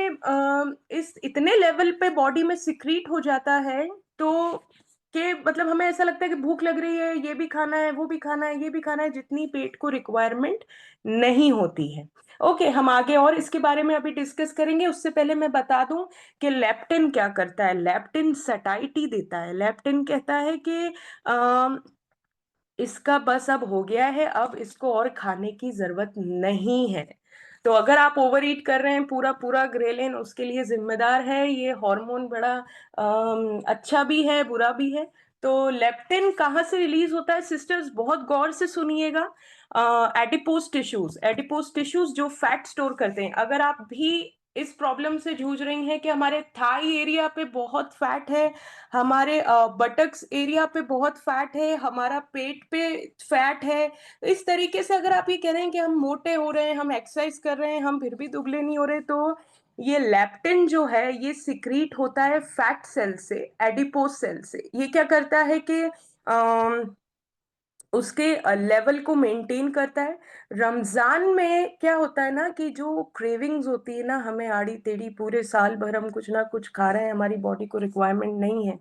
इस इतने लेवल पे बॉडी में सिक्रीट हो जाता है, तो कि मतलब हमें ऐसा लगता है कि भूख लग रही है, ये भी खाना है, वो भी खाना है, ये भी खाना है, जितनी पेट को रिक्वायरमेंट नहीं होती है। ओके, हम आगे और इसके बारे में अभी डिस्कस करेंगे, उससे पहले मैं बता दूं कि लेप्टिन क्या करता है। लेप्टिन सटाइटी देता है, लेप्टिन कहता है कि इसका बस अब हो गया है, अब इसको और खाने की जरूरत नहीं है। तो अगर आप ओवर ईट कर रहे हैं, पूरा पूरा ग्रेलिन उसके लिए जिम्मेदार है। ये हार्मोन बड़ा अच्छा भी है, बुरा भी है। तो लेप्टिन कहाँ से रिलीज होता है सिस्टर्स, बहुत गौर से सुनिएगा। एडिपोज टिश्यूज, एडिपोज टिश्यूज जो फैट स्टोर करते हैं। अगर आप भी इस प्रॉब्लम से जूझ रही हैं कि हमारे थाई एरिया पे बहुत फैट है, हमारे बटक्स एरिया पे बहुत फैट है, हमारा पेट पे फैट है, इस तरीके से अगर आप ये कह रहे हैं कि हम मोटे हो रहे हैं, हम एक्सरसाइज कर रहे हैं, हम फिर भी दुबले नहीं हो रहे, तो ये लेप्टिन जो है ये सिक्रीट होता है फैट सेल से, एडिपोज सेल से। ये क्या करता है कि उसके लेवल को मेंटेन करता है। रमजान में क्या होता है ना कि जो क्रेविंग्स होती है ना, हमें आड़ी टेढ़ी पूरे साल भर हम कुछ ना कुछ खा रहे हैं, हमारी बॉडी को रिक्वायरमेंट नहीं है।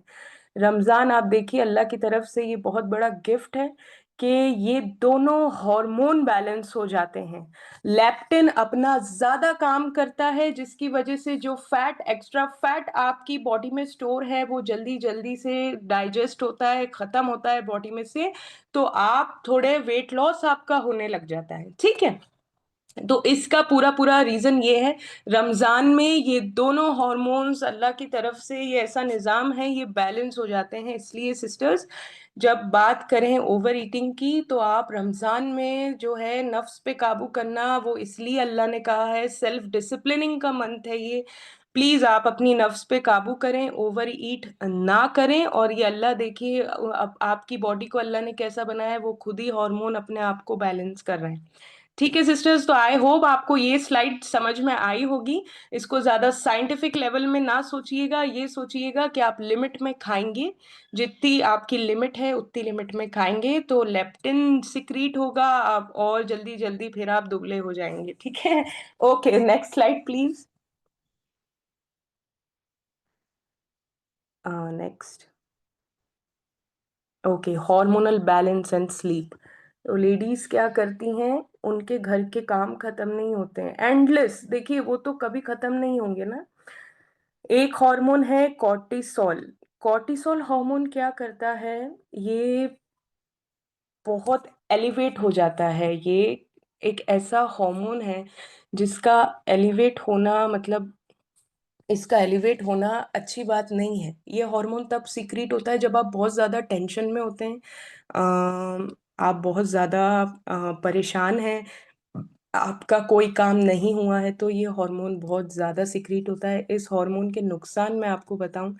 रमजान आप देखिए अल्लाह की तरफ से ये बहुत बड़ा गिफ्ट है कि ये दोनों हार्मोन बैलेंस हो जाते हैं। लेप्टिन अपना ज्यादा काम करता है, जिसकी वजह से जो फैट, एक्स्ट्रा फैट आपकी बॉडी में स्टोर है, वो जल्दी जल्दी से डाइजेस्ट होता है, खत्म होता है बॉडी में से, तो आप थोड़े वेट लॉस आपका होने लग जाता है, ठीक है। तो इसका पूरा पूरा रीजन ये है, रमजान में ये दोनों हॉर्मोन्स अल्लाह की तरफ से, ये ऐसा निजाम है, ये बैलेंस हो जाते हैं। इसलिए सिस्टर्स, जब बात करें ओवर ईटिंग की, तो आप रमजान में जो है नफ्स पे काबू करना, वो इसलिए अल्लाह ने कहा है, सेल्फ डिसिप्लिनिंग का मंथ है ये। प्लीज आप अपनी नफ्स पे काबू करें, ओवर ईट ना करें। और ये अल्लाह देखिए, अब आपकी बॉडी को अल्लाह ने कैसा बनाया है, वो खुद ही हार्मोन अपने आप को बैलेंस कर रहे हैं। ठीक है सिस्टर्स, तो आई होप आपको ये स्लाइड समझ में आई होगी। इसको ज्यादा साइंटिफिक लेवल में ना सोचिएगा, ये सोचिएगा कि आप लिमिट में खाएंगे, जितनी आपकी लिमिट है उतनी लिमिट में खाएंगे तो लेप्टिन सिक्रीट होगा आप, और जल्दी जल्दी फिर आप दुबले हो जाएंगे। ठीक है। Okay, next slide please. Next. Okay, hormonal balance and sleep. तो लेडीज क्या करती हैं, उनके घर के काम खत्म नहीं होते हैं, एंडलेस, देखिए वो तो कभी खत्म नहीं होंगे ना। एक हार्मोन है कॉर्टिसोल। कॉर्टिसोल हार्मोन क्या करता है, ये बहुत एलिवेट हो जाता है। ये एक ऐसा हार्मोन है जिसका एलिवेट होना मतलब, इसका एलिवेट होना अच्छी बात नहीं है। ये हार्मोन तब सीक्रेट होता है जब आप बहुत ज्यादा टेंशन में होते हैं, आप बहुत ज्यादा परेशान हैं, आपका कोई काम नहीं हुआ है, तो ये हार्मोन बहुत ज्यादा सीक्रेट होता है। इस हार्मोन के नुकसान मैं आपको बताऊं,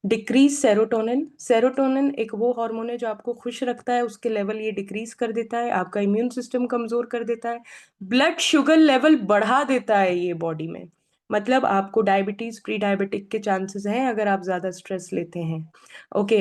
डिक्रीज सेरोटोनिन। सेरोटोनिन एक वो हार्मोन है जो आपको खुश रखता है, उसके लेवल ये डिक्रीज कर देता है, आपका इम्यून सिस्टम कमजोर कर देता है, ब्लड शुगर लेवल बढ़ा देता है ये बॉडी में। मतलब आपको डायबिटीज, प्री डायबिटिक के चांसेस हैं अगर आप ज्यादा स्ट्रेस लेते हैं। Okay,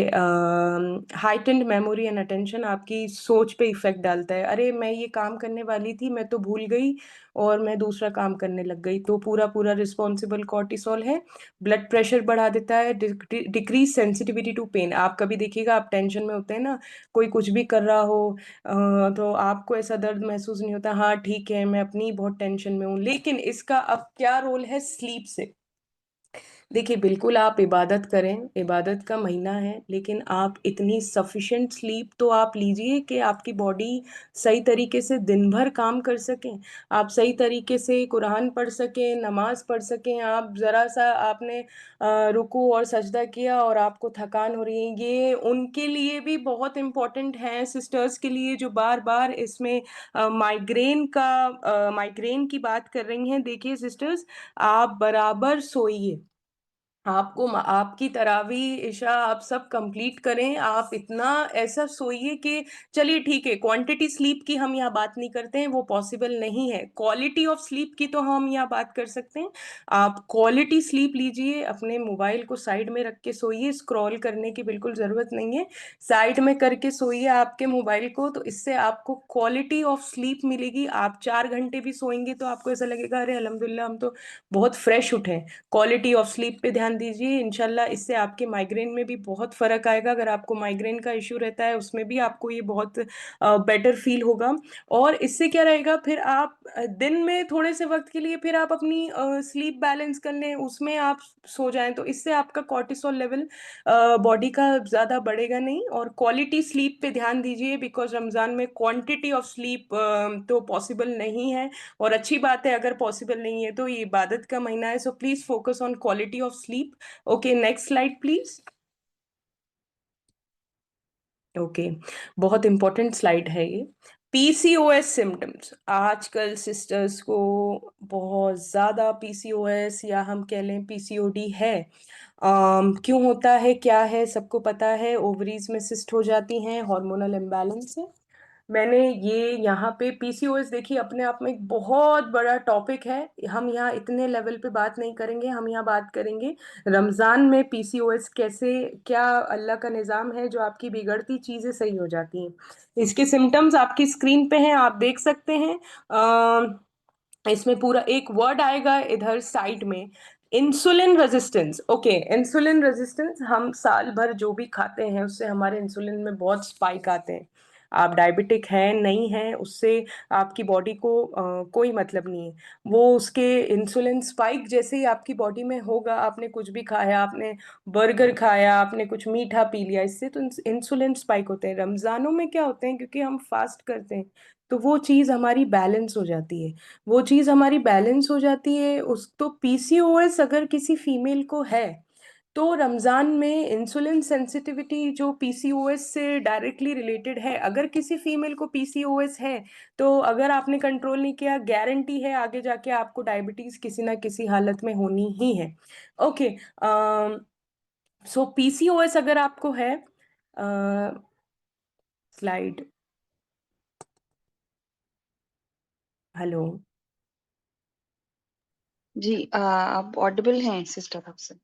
heightened memory and attention, आपकी सोच पे इफेक्ट डालता है। अरे मैं ये काम करने वाली थी, मैं तो भूल गई और मैं दूसरा काम करने लग गई, तो पूरा पूरा रिस्पॉन्सिबल कॉर्टिसोल है। ब्लड प्रेशर बढ़ा देता है, डिक्रीज सेंसिटिविटी टू पेन। आप कभी देखिएगा, आप टेंशन में होते हैं ना, कोई कुछ भी कर रहा हो, तो आपको ऐसा दर्द महसूस नहीं होता, हाँ ठीक है मैं अपनी बहुत टेंशन में हूँ। लेकिन इसका अब क्या रोल है स्लीप से, देखिए बिल्कुल आप इबादत करें, इबादत का महीना है, लेकिन आप इतनी सफिशिएंट स्लीप तो आप लीजिए कि आपकी बॉडी सही तरीके से दिन भर काम कर सकें, आप सही तरीके से कुरान पढ़ सकें, नमाज पढ़ सकें। आप ज़रा सा आपने रुकू और सजदा किया और आपको थकान हो रही है, ये उनके लिए भी बहुत इम्पोर्टेंट है, सिस्टर्स के लिए जो बार बार इसमें माइग्रेन की बात कर रही हैं। देखिए सिस्टर्स, आप बराबर सोइए, आपको आपकी तरावी इशा आप सब कंप्लीट करें, आप इतना ऐसा सोइए कि, चलिए ठीक है क्वांटिटी स्लीप की हम यहाँ बात नहीं करते हैं, वो पॉसिबल नहीं है, क्वालिटी ऑफ स्लीप की तो हम यहाँ बात कर सकते हैं। आप क्वालिटी स्लीप लीजिए, अपने मोबाइल को साइड में रख के सोइए, स्क्रॉल करने की बिल्कुल जरूरत नहीं है, साइड में करके सोइए आपके मोबाइल को, तो इससे आपको क्वालिटी ऑफ स्लीप मिलेगी। आप 4 घंटे भी सोएंगे तो आपको ऐसा लगेगा अरे अल्हम्दुलिल्लाह हम तो बहुत फ्रेश उठे। क्वालिटी ऑफ स्लीप पे ध्यान दीजिए, इंशाल्लाह इससे आपके माइग्रेन में भी बहुत फर्क आएगा। अगर आपको माइग्रेन का इश्यू रहता है उसमें भी आपको ये बहुत बेटर फील होगा। और इससे क्या रहेगा, फिर आप दिन में थोड़े से वक्त के लिए फिर आप अपनी स्लीप बैलेंस कर लें, उसमें आप सो जाएं, तो इससे आपका कॉर्टिसोल लेवल बॉडी का ज़्यादा बढ़ेगा नहीं। और क्वालिटी स्लीप पे ध्यान दीजिए, बिकॉज रमज़ान में क्वांटिटी ऑफ स्लीप तो पॉसिबल नहीं है, और अच्छी बात है अगर पॉसिबल नहीं है, तो ये इबादत का महीना है, so please focus on quality of sleep. Okay, next slide please. Okay, बहुत इंपॉर्टेंट स्लाइड है ये। पीसीओएस सिम्टम्स, आजकल सिस्टर्स को बहुत ज्यादा पीसीओएस या हम कह लें पीसीओडी है। क्यों होता है, क्या है, सबको पता है, ओवरीज में सिस्ट हो जाती हैं, हार्मोनल इम्बैलेंस से। मैंने ये यहाँ पे पीसीओएस, देखिए अपने आप में एक बहुत बड़ा टॉपिक है, हम यहाँ इतने लेवल पे बात नहीं करेंगे, हम यहाँ बात करेंगे रमजान में पीसीओएस कैसे, क्या अल्लाह का निज़ाम है जो आपकी बिगड़ती चीजें सही हो जाती हैं। इसके सिम्टम्स आपकी स्क्रीन पे हैं, आप देख सकते हैं। इसमें पूरा एक वर्ड आएगा इधर साइड में, insulin resistance. Okay, insulin resistance, हम साल भर जो भी खाते हैं उससे हमारे इंसुलिन में बहुत स्पाइक आते हैं। आप डायबिटिक हैं नहीं हैं उससे आपकी बॉडी को कोई मतलब नहीं है, वो उसके इंसुलिन स्पाइक जैसे ही आपकी बॉडी में होगा, आपने कुछ भी खाया, आपने बर्गर खाया, आपने कुछ मीठा पी लिया, इससे तो इंसुलिन स्पाइक होते हैं। रमजानों में क्या होते हैं, क्योंकि हम फास्ट करते हैं, तो वो चीज़ हमारी बैलेंस हो जाती है, वो चीज़ हमारी बैलेंस हो जाती है। उस तो पीसीओएस अगर किसी फीमेल को है तो रमज़ान में इंसुलिन सेंसिटिविटी जो पीसीओएस से डायरेक्टली रिलेटेड है, अगर किसी फीमेल को पीसीओएस है, तो अगर आपने कंट्रोल नहीं किया, गारंटी है आगे जाके आपको डायबिटीज़ किसी ना किसी हालत में होनी ही है। ओके, सो पीसीओएस अगर आपको है, स्लाइड, हेलो। जी, आप ऑडिबल हैं सिस्टर आपसे।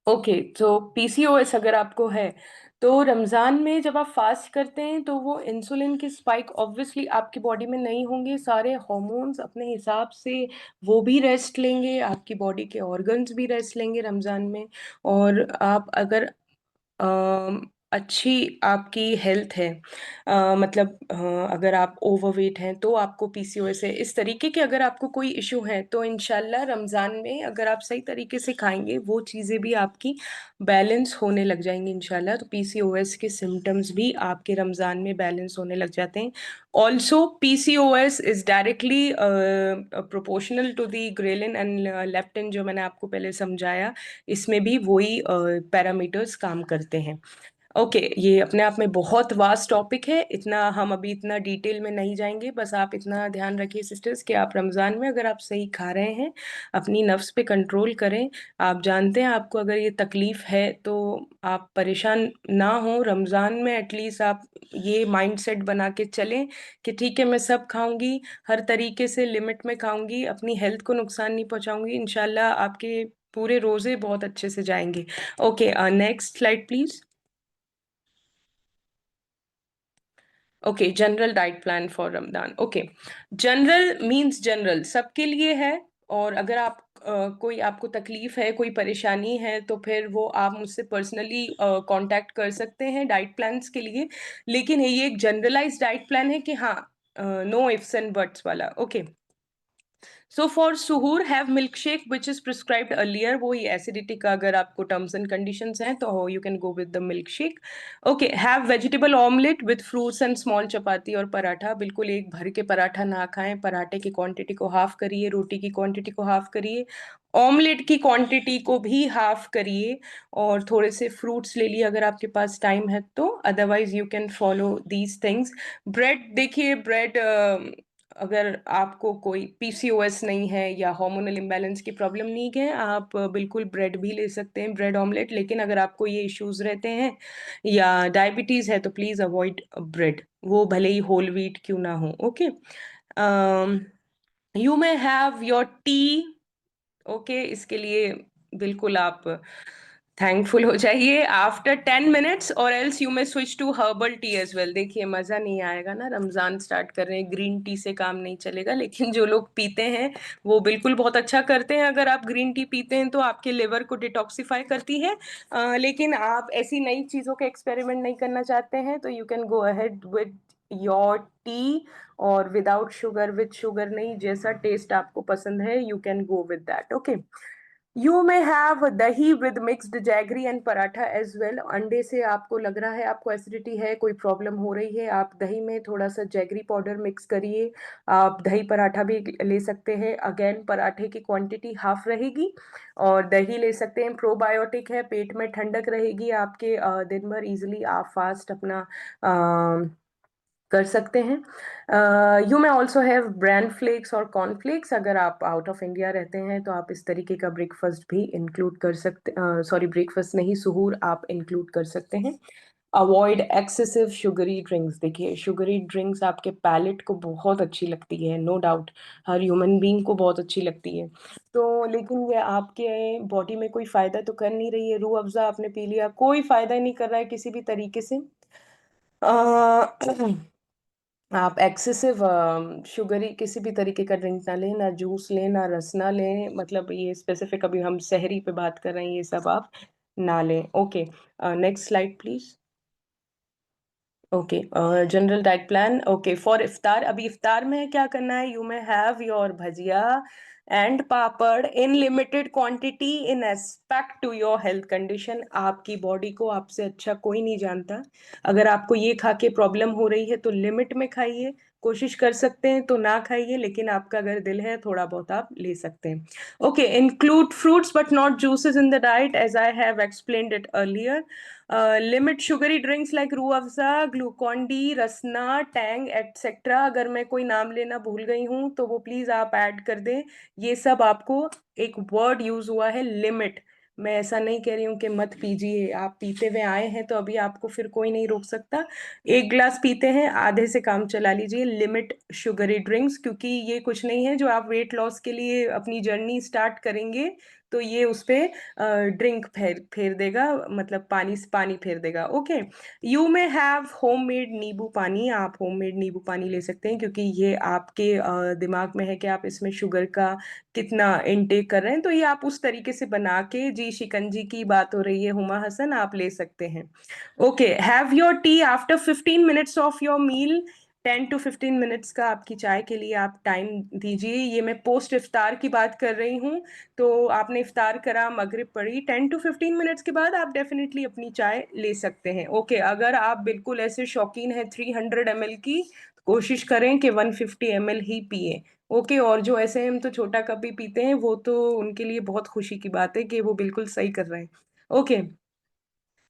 ओके, तो पीसीओएस अगर आपको है, तो रमज़ान में जब आप फास्ट करते हैं तो वो इंसुलिन की स्पाइक ऑब्वियसली आपकी बॉडी में नहीं होंगे, सारे हार्मोन्स अपने हिसाब से वो भी रेस्ट लेंगे, आपकी बॉडी के ऑर्गन्स भी रेस्ट लेंगे रमज़ान में। और आप अगर अच्छी आपकी हेल्थ है, मतलब अगर आप ओवरवेट हैं तो आपको पीसीओएस है, इस तरीके के अगर आपको कोई इशू है तो इंशाल्लाह रमज़ान में अगर आप सही तरीके से खाएंगे वो चीज़ें भी आपकी बैलेंस होने लग जाएंगी इंशाल्लाह। तो पीसीओएस के सिम्टम्स भी आपके रमज़ान में बैलेंस होने लग जाते हैं। Also PCOS is directly proportional to the ghrelin and leptin, जो मैंने आपको पहले समझाया, इसमें भी वही पैरामीटर्स काम करते हैं। ओके, ये अपने आप में बहुत वास्ट टॉपिक है, इतना हम अभी इतना डिटेल में नहीं जाएंगे। बस आप इतना ध्यान रखिए सिस्टर्स कि आप रमज़ान में अगर आप सही खा रहे हैं, अपनी नफ्स पे कंट्रोल करें। आप जानते हैं आपको अगर ये तकलीफ है तो आप परेशान ना हो, रमज़ान में एटलीस्ट आप ये माइंडसेट बना के चलें कि ठीक है मैं सब खाऊंगी, हर तरीके से लिमिट में खाऊंगी, अपनी हेल्थ को नुकसान नहीं पहुंचाऊंगी, इंशाल्लाह आपके पूरे रोजे बहुत अच्छे से जाएंगे। Okay, next slide please. Okay, general diet plan for Ramadan. Okay, general means general सबके लिए है। और अगर आप कोई आपको तकलीफ है, कोई परेशानी है, तो फिर वो आप मुझसे पर्सनली कांटेक्ट कर सकते हैं डाइट प्लान्स के लिए। लेकिन ये एक जनरलाइज्ड डाइट प्लान है कि हाँ, नो इफ्स एंड बट्स वाला। Okay, so for suhoor have milk shake which is prescribed earlier, वो ही एसिडिटी का अगर आपको टर्म्स एंड कंडीशंस हैं तो you can go with the milk shake. Okay, have vegetable omelette with fruits and small chapati और पराठा। बिल्कुल एक भर के पराठा ना खाएं, पराठे की क्वांटिटी को हाफ करिए, रोटी की क्वांटिटी को हाफ करिए, ऑमलेट की क्वांटिटी को भी हाफ करिए, और थोड़े से फ्रूट्स ले लिए अगर आपके पास टाइम है तो, otherwise you can follow these things. Bread, देखिए ब्रेड, अगर आपको कोई पीसीओएस नहीं है या हार्मोनल इम्बैलेंस की प्रॉब्लम नहीं है, आप बिल्कुल ब्रेड भी ले सकते हैं, ब्रेड ऑमलेट। लेकिन अगर आपको ये इश्यूज रहते हैं या डायबिटीज है तो प्लीज अवॉइड ब्रेड, वो भले ही होल व्हीट क्यों ना हो। Okay, you may have your tea. Okay, इसके लिए बिल्कुल आप थैंकफुल हो जाइए आफ्टर 10 मिनट्स, और else you may switch to herbal tea as well. देखिए मजा नहीं आएगा ना, रमजान स्टार्ट कर रहे हैं, ग्रीन टी से काम नहीं चलेगा, लेकिन जो लोग पीते हैं वो बिल्कुल बहुत अच्छा करते हैं। अगर आप ग्रीन टी पीते हैं तो आपके लिवर को डिटॉक्सिफाई करती है। लेकिन आप ऐसी नई चीजों के एक्सपेरिमेंट नहीं करना चाहते हैं तो you can go ahead with your tea, और विदाउट शुगर, विद शुगर नहीं, जैसा टेस्ट आपको पसंद है you can go with that. Okay, you may have dahi with mixed jaggery and paratha as well. अंडे से आपको लग रहा है आपको एसिडिटी है, कोई प्रॉब्लम हो रही है, आप दही में थोड़ा सा जैगरी पाउडर मिक्स करिए, आप दही पराठा भी ले सकते हैं। अगेन पराठे की क्वांटिटी हाफ रहेगी, और दही ले सकते हैं, प्रोबायोटिक है, पेट में ठंडक रहेगी आपके, दिन भर इजिली आप फास्ट अपना कर सकते हैं। You may also have bran flakes और कॉर्नफ्लेक्स, अगर आप आउट ऑफ इंडिया रहते हैं तो आप इस तरीके का ब्रेकफास्ट भी इंक्लूड कर सकते, सॉरी ब्रेकफास्ट नहीं, सुहूर आप इंक्लूड कर सकते हैं। Avoid excessive sugary drinks. देखिए शुगरी ड्रिंक्स आपके पैलेट को बहुत अच्छी लगती है, नो डाउट, हर ह्यूमन बीइंग को बहुत अच्छी लगती है, तो लेकिन ये आपके बॉडी में कोई फायदा तो कर नहीं रही है। रूह अफ़ज़ा आपने पी लिया, कोई फायदा ही नहीं कर रहा है किसी भी तरीके से। आप एक्सेसिव शुगरी किसी भी तरीके का ड्रिंक ना लें, ना जूस लें, ना रस ना लें, मतलब ये स्पेसिफिक अभी हम शहरी पे बात कर रहे हैं, ये सब आप ना लें। Okay, next slide please. Okay, general diet plan. Okay, for iftar, अभी इफ्तार में क्या करना है, you may have your bhajiya and papad in limited quantity in aspect to your health condition. आपकी बॉडी को आपसे अच्छा कोई नहीं जानता। अगर आपको ये खा के प्रॉब्लम हो रही है तो लिमिट में खाइए, कोशिश कर सकते हैं तो ना खाइए, लेकिन आपका अगर दिल है थोड़ा बहुत आप ले सकते हैं। Okay, include fruits but not juices in the diet as I have explained it earlier. Limit sugary drinks like Rooh Afza, Glucon D, Rasna, Tang etcetera. अगर मैं कोई नाम लेना भूल गई हूँ तो वो प्लीज आप ऐड कर दें। ये सब आपको, एक वर्ड यूज हुआ है लिमिट। मैं ऐसा नहीं कह रही हूँ कि मत पीजिए, आप पीते हुए आए हैं तो अभी आपको फिर कोई नहीं रोक सकता। एक ग्लास पीते हैं, आधे से काम चला लीजिए। लिमिट शुगरी ड्रिंक्स, क्योंकि ये कुछ नहीं है जो आप वेट लॉस के लिए अपनी जर्नी स्टार्ट करेंगे तो ये उस पे ड्रिंक फेर फेर देगा, मतलब पानी से पानी फेर देगा। Okay, you may have homemade नींबू पानी। आप होममेड नींबू पानी ले सकते हैं, क्योंकि ये आपके दिमाग में है कि आप इसमें शुगर का कितना इनटेक कर रहे हैं, तो ये आप उस तरीके से बना के, जी शिकंजी की बात हो रही है हुमा हसन, आप ले सकते हैं। Okay, have your tea after 15 minutes of your meal. 10 to 15 minutes का आपकी चाय के लिए आप टाइम दीजिए। ये मैं पोस्ट इफ्तार की बात कर रही हूँ। तो आपने इफ्तार करा, मगरिब पड़ी, 10 to 15 मिनट्स के बाद आप डेफिनेटली अपनी चाय ले सकते हैं। ओके, अगर आप बिल्कुल ऐसे शौकीन है 300 ml की, कोशिश करें कि 150 ml ही पिए। ओके, और जो ऐसे हम तो छोटा कप ही पीते हैं, वो तो उनके लिए बहुत खुशी की बात है कि वो बिल्कुल सही कर रहे हैं। ओके,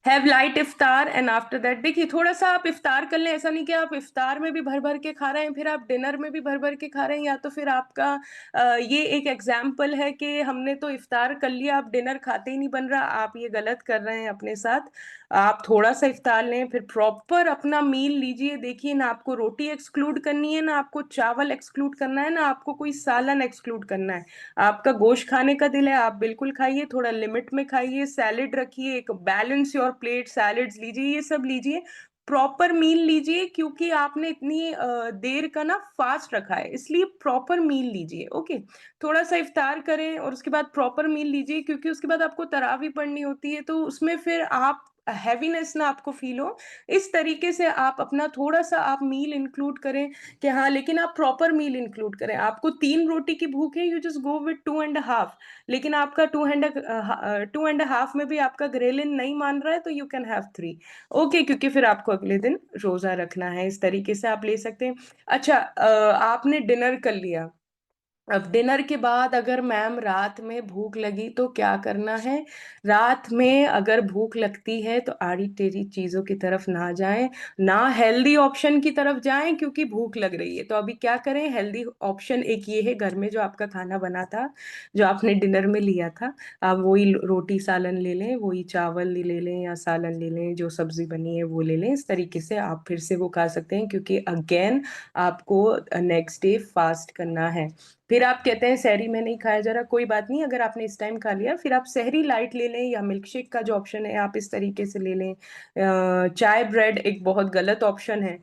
हैव लाइट इफ्तार एंड आफ्टर दैट, देखिए थोड़ा सा आप इफ्तार कर लें। ऐसा नहीं कि आप इफ्तार में भी भर भर के खा रहे हैं फिर आप डिनर में भी भर भर के खा रहे हैं, या तो फिर आपका ये एक एग्जाम्पल है कि हमने तो इफ्तार कर लिया, आप डिनर खाते ही नहीं बन रहा। आप ये गलत कर रहे हैं अपने साथ। आप थोड़ा सा इफ्तार लें, फिर प्रॉपर अपना मील लीजिए। देखिए, ना आपको रोटी एक्सक्लूड करनी है, ना आपको चावल एक्सक्लूड करना है, ना आपको कोई सालन एक्सक्लूड करना है। आपका गोश्त खाने का दिल है, आप बिल्कुल खाइए, थोड़ा लिमिट में खाइए। सैलेड रखिए, एक बैलेंस योर प्लेट, सैलेड्स लीजिए, ये सब लीजिए। प्रॉपर मील लीजिए, क्योंकि आपने इतनी देर का ना फास्ट रखा है, इसलिए प्रॉपर मील लीजिए। ओके, थोड़ा सा इफ्तार करें और उसके बाद प्रॉपर मील लीजिए, क्योंकि उसके बाद आपको तरावी पढ़नी होती है, तो उसमें फिर आप हैवीनेस ना आपको फील हो। इस तरीके से आप अपना थोड़ा सा आप मील इंक्लूड करें कि हाँ, लेकिन आप प्रॉपर मील इंक्लूड करें। आपको 3 रोटी की भूख है, यू जस्ट गो विथ 2.5। लेकिन आपका 2.5 में भी आपका ग्रेलिन नहीं मान रहा है तो यू कैन हैव 3। ओके, क्योंकि फिर आपको अगले दिन रोजा रखना है। इस तरीके से आप ले सकते हैं। अच्छा, आपने डिनर कर लिया। अब डिनर के बाद अगर मैम रात में भूख लगी तो क्या करना है। रात में अगर भूख लगती है तो आड़ी टेढ़ी चीजों की तरफ ना जाएं, ना हेल्दी ऑप्शन की तरफ जाएं, क्योंकि भूख लग रही है। तो अभी क्या करें, हेल्दी ऑप्शन एक ये है, घर में जो आपका खाना बना था, जो आपने डिनर में लिया था, आप वही रोटी सालन ले लें, वही चावल ले लें या सालन ले लें, जो सब्जी बनी है वो ले लें। इस तरीके से आप फिर से वो खा सकते हैं, क्योंकि अगेन आपको नेक्स्ट डे फास्ट करना है। फिर आप कहते हैं सहरी में नहीं खाया जा रहा, कोई बात नहीं। अगर आपने इस टाइम खा लिया, फिर आप सहरी लाइट ले लें, या मिल्क शेक का जो ऑप्शन है आप इस तरीके से ले लें। चाय ब्रेड एक बहुत गलत ऑप्शन है,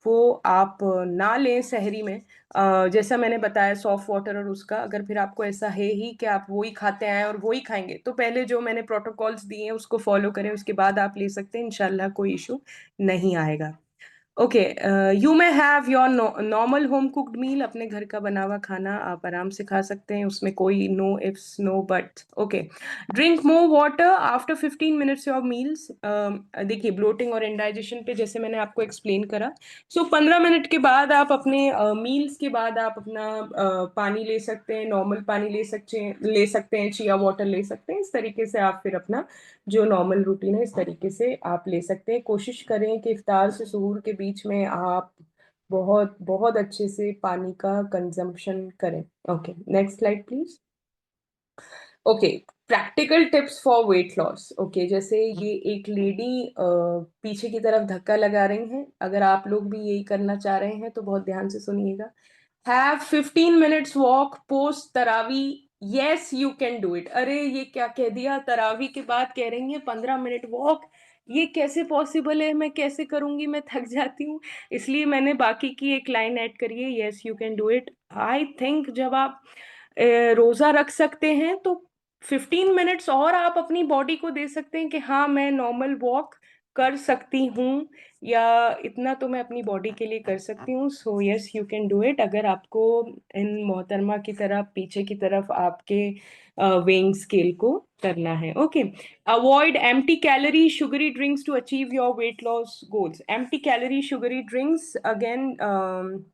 वो आप ना लें सहरी में। जैसा मैंने बताया सॉफ्ट वाटर और उसका, अगर फिर आपको ऐसा है ही कि आप वही खाते आए और वही खाएंगे, तो पहले जो मैंने प्रोटोकॉल्स दिए हैं उसको फॉलो करें, उसके बाद आप ले सकते हैं, इंशाल्लाह कोई इशू नहीं आएगा। Okay, you may have your normal home cooked meal. अपने घर का बना हुआ खाना आप आराम से खा सकते हैं, उसमें कोई no ifs no but. Okay, drink more water after 15 minutes your meals. देखिए, ब्लोटिंग और इंडाइजेशन पे जैसे मैंने आपको एक्सप्लेन करा, सो 15 मिनट के बाद आप अपने मील्स के बाद आप अपना पानी ले सकते हैं, नॉर्मल पानी ले सकते हैं, चिया वाटर ले सकते हैं। इस तरीके से आप फिर अपना जो नॉर्मल रूटीन है इस तरीके से आप ले सकते हैं। कोशिश करें कि इफ्तार से सहूर के बीच में आप बहुत बहुत अच्छे से पानी का कंजम्पशन करें। Okay, next slide please. Okay, practical tips for weight loss. Okay, जैसे ये एक लेडी पीछे की तरफ धक्का लगा रही हैं, अगर आप लोग भी यही करना चाह रहे हैं तो बहुत ध्यान से सुनिएगा। Have 15 minutes walk post tarawih. Yes, you can do it. अरे ये क्या कह दिया, तरावी के बाद कह रही है 15 मिनट वॉक। ये कैसे पॉसिबल है, मैं कैसे करूंगी, मैं थक जाती हूँ। इसलिए मैंने बाकी की एक लाइन ऐड करी है, yes you can do it. I think जब आप रोजा रख सकते हैं तो 15 मिनट्स और आप अपनी बॉडी को दे सकते हैं कि हाँ मैं नॉर्मल वॉक कर सकती हूँ, या इतना तो मैं अपनी बॉडी के लिए कर सकती हूँ। So yes you can do it, अगर आपको इन मोहतरमा की तरह पीछे की तरफ आपके वेइंग स्केल को करना है। Okay, avoid empty calorie sugary drinks to achieve your weight loss goals. Empty calorie sugary drinks again,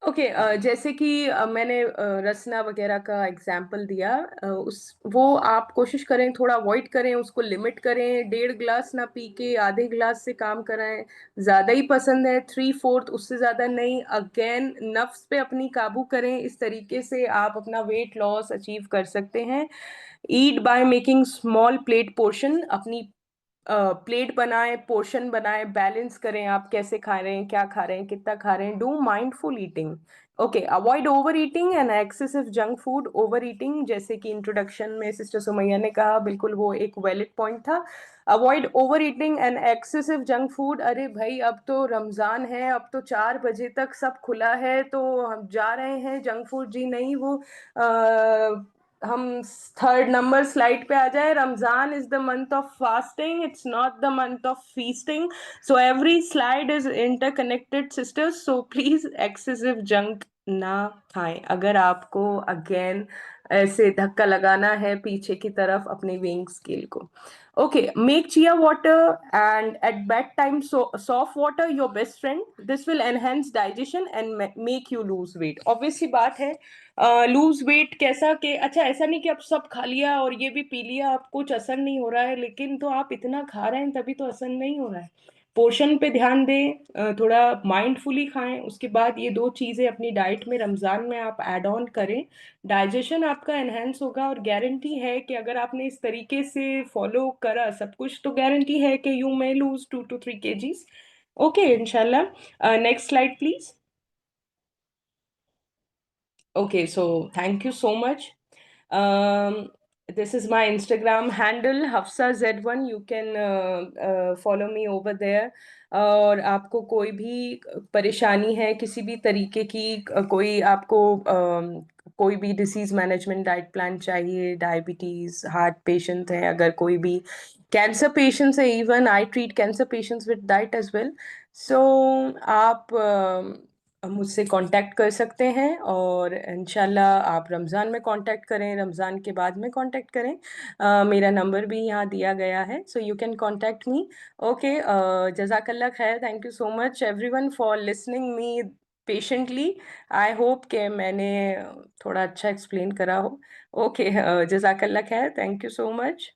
okay, जैसे कि मैंने रसना वगैरह का एग्जाम्पल दिया, उस वो आप कोशिश करें थोड़ा अवॉइड करें, उसको लिमिट करें, 1.5 गिलास ना पी के आधे गिलास से काम कराएं। ज़्यादा ही पसंद है 3/4, उससे ज़्यादा नहीं। अगेन नफ्स पे अपनी काबू करें, इस तरीके से आप अपना वेट लॉस अचीव कर सकते हैं। Eat by making small plate portion, अपनी प्लेट बनाएं, पोर्शन बनाएं, बैलेंस करें, आप कैसे खा रहे हैं, क्या खा रहे हैं, कितना खा रहे हैं। Do mindful eating. Okay, avoid over eating and excessive junk food. Over eating जैसे कि इंट्रोडक्शन में सिस्टर सुमैया ने कहा, बिल्कुल वो एक वैलिड पॉइंट था। Avoid over eating and excessive junk food. अरे भाई अब तो रमजान है, अब तो 4 बजे तक सब खुला है, तो हम जा रहे हैं जंक फूड? जी नहीं, वो हम थर्ड नंबर स्लाइड पे आ जाए, Ramzan is the month of fasting, it's not the month of feasting. So every slide is interconnected sisters, so please excessive junk ना खाएं अगर आपको अगेन ऐसे धक्का लगाना है पीछे की तरफ अपने वेइंग स्केल को। Okay, make chia water and at bed time soft water your best friend, this will enhance digestion and make you lose weight. Obviously बात है, लूज वेट कैसा कि अच्छा ऐसा नहीं कि आप सब खा लिया और ये भी पी लिया, आप कुछ असर नहीं हो रहा है, लेकिन तो आप इतना खा रहे हैं तभी तो असर नहीं हो रहा है। पोर्शन पे ध्यान दें, थोड़ा माइंडफुली खाएं। उसके बाद ये दो चीजें अपनी डाइट में रमजान में आप ऐड ऑन करें, डाइजेशन आपका एनहेंस होगा, और गारंटी है कि अगर आपने इस तरीके से फॉलो करा सब कुछ तो गारंटी है कि you may lose 2 to 3 kgs। Okay, इंशाल्लाह। Next slide please. Okay, so thank you so much. This is my Instagram handle, Hafsa Z1. You can follow me over there. और आपको कोई भी परेशानी है किसी भी तरीके की, कोई आपको कोई भी डिसीज मैनेजमेंट डाइट प्लान चाहिए, डायबिटीज, हार्ट पेशेंट है, अगर कोई भी कैंसर पेशेंट्स है, even I treat cancer patients with diet as well. So आप मुझसे कांटेक्ट कर सकते हैं, और इंशाल्लाह आप रमज़ान में कांटेक्ट करें, रमज़ान के बाद में कांटेक्ट करें। मेरा नंबर भी यहाँ दिया गया है, so you can contact me. Okay, जज़ाकल्ला खैर, thank you so much everyone for listening me patiently. I hope कि मैंने थोड़ा अच्छा एक्सप्लेन करा हो। ओके, जज़ाकल्ला खैर, थैंक यू सो मच।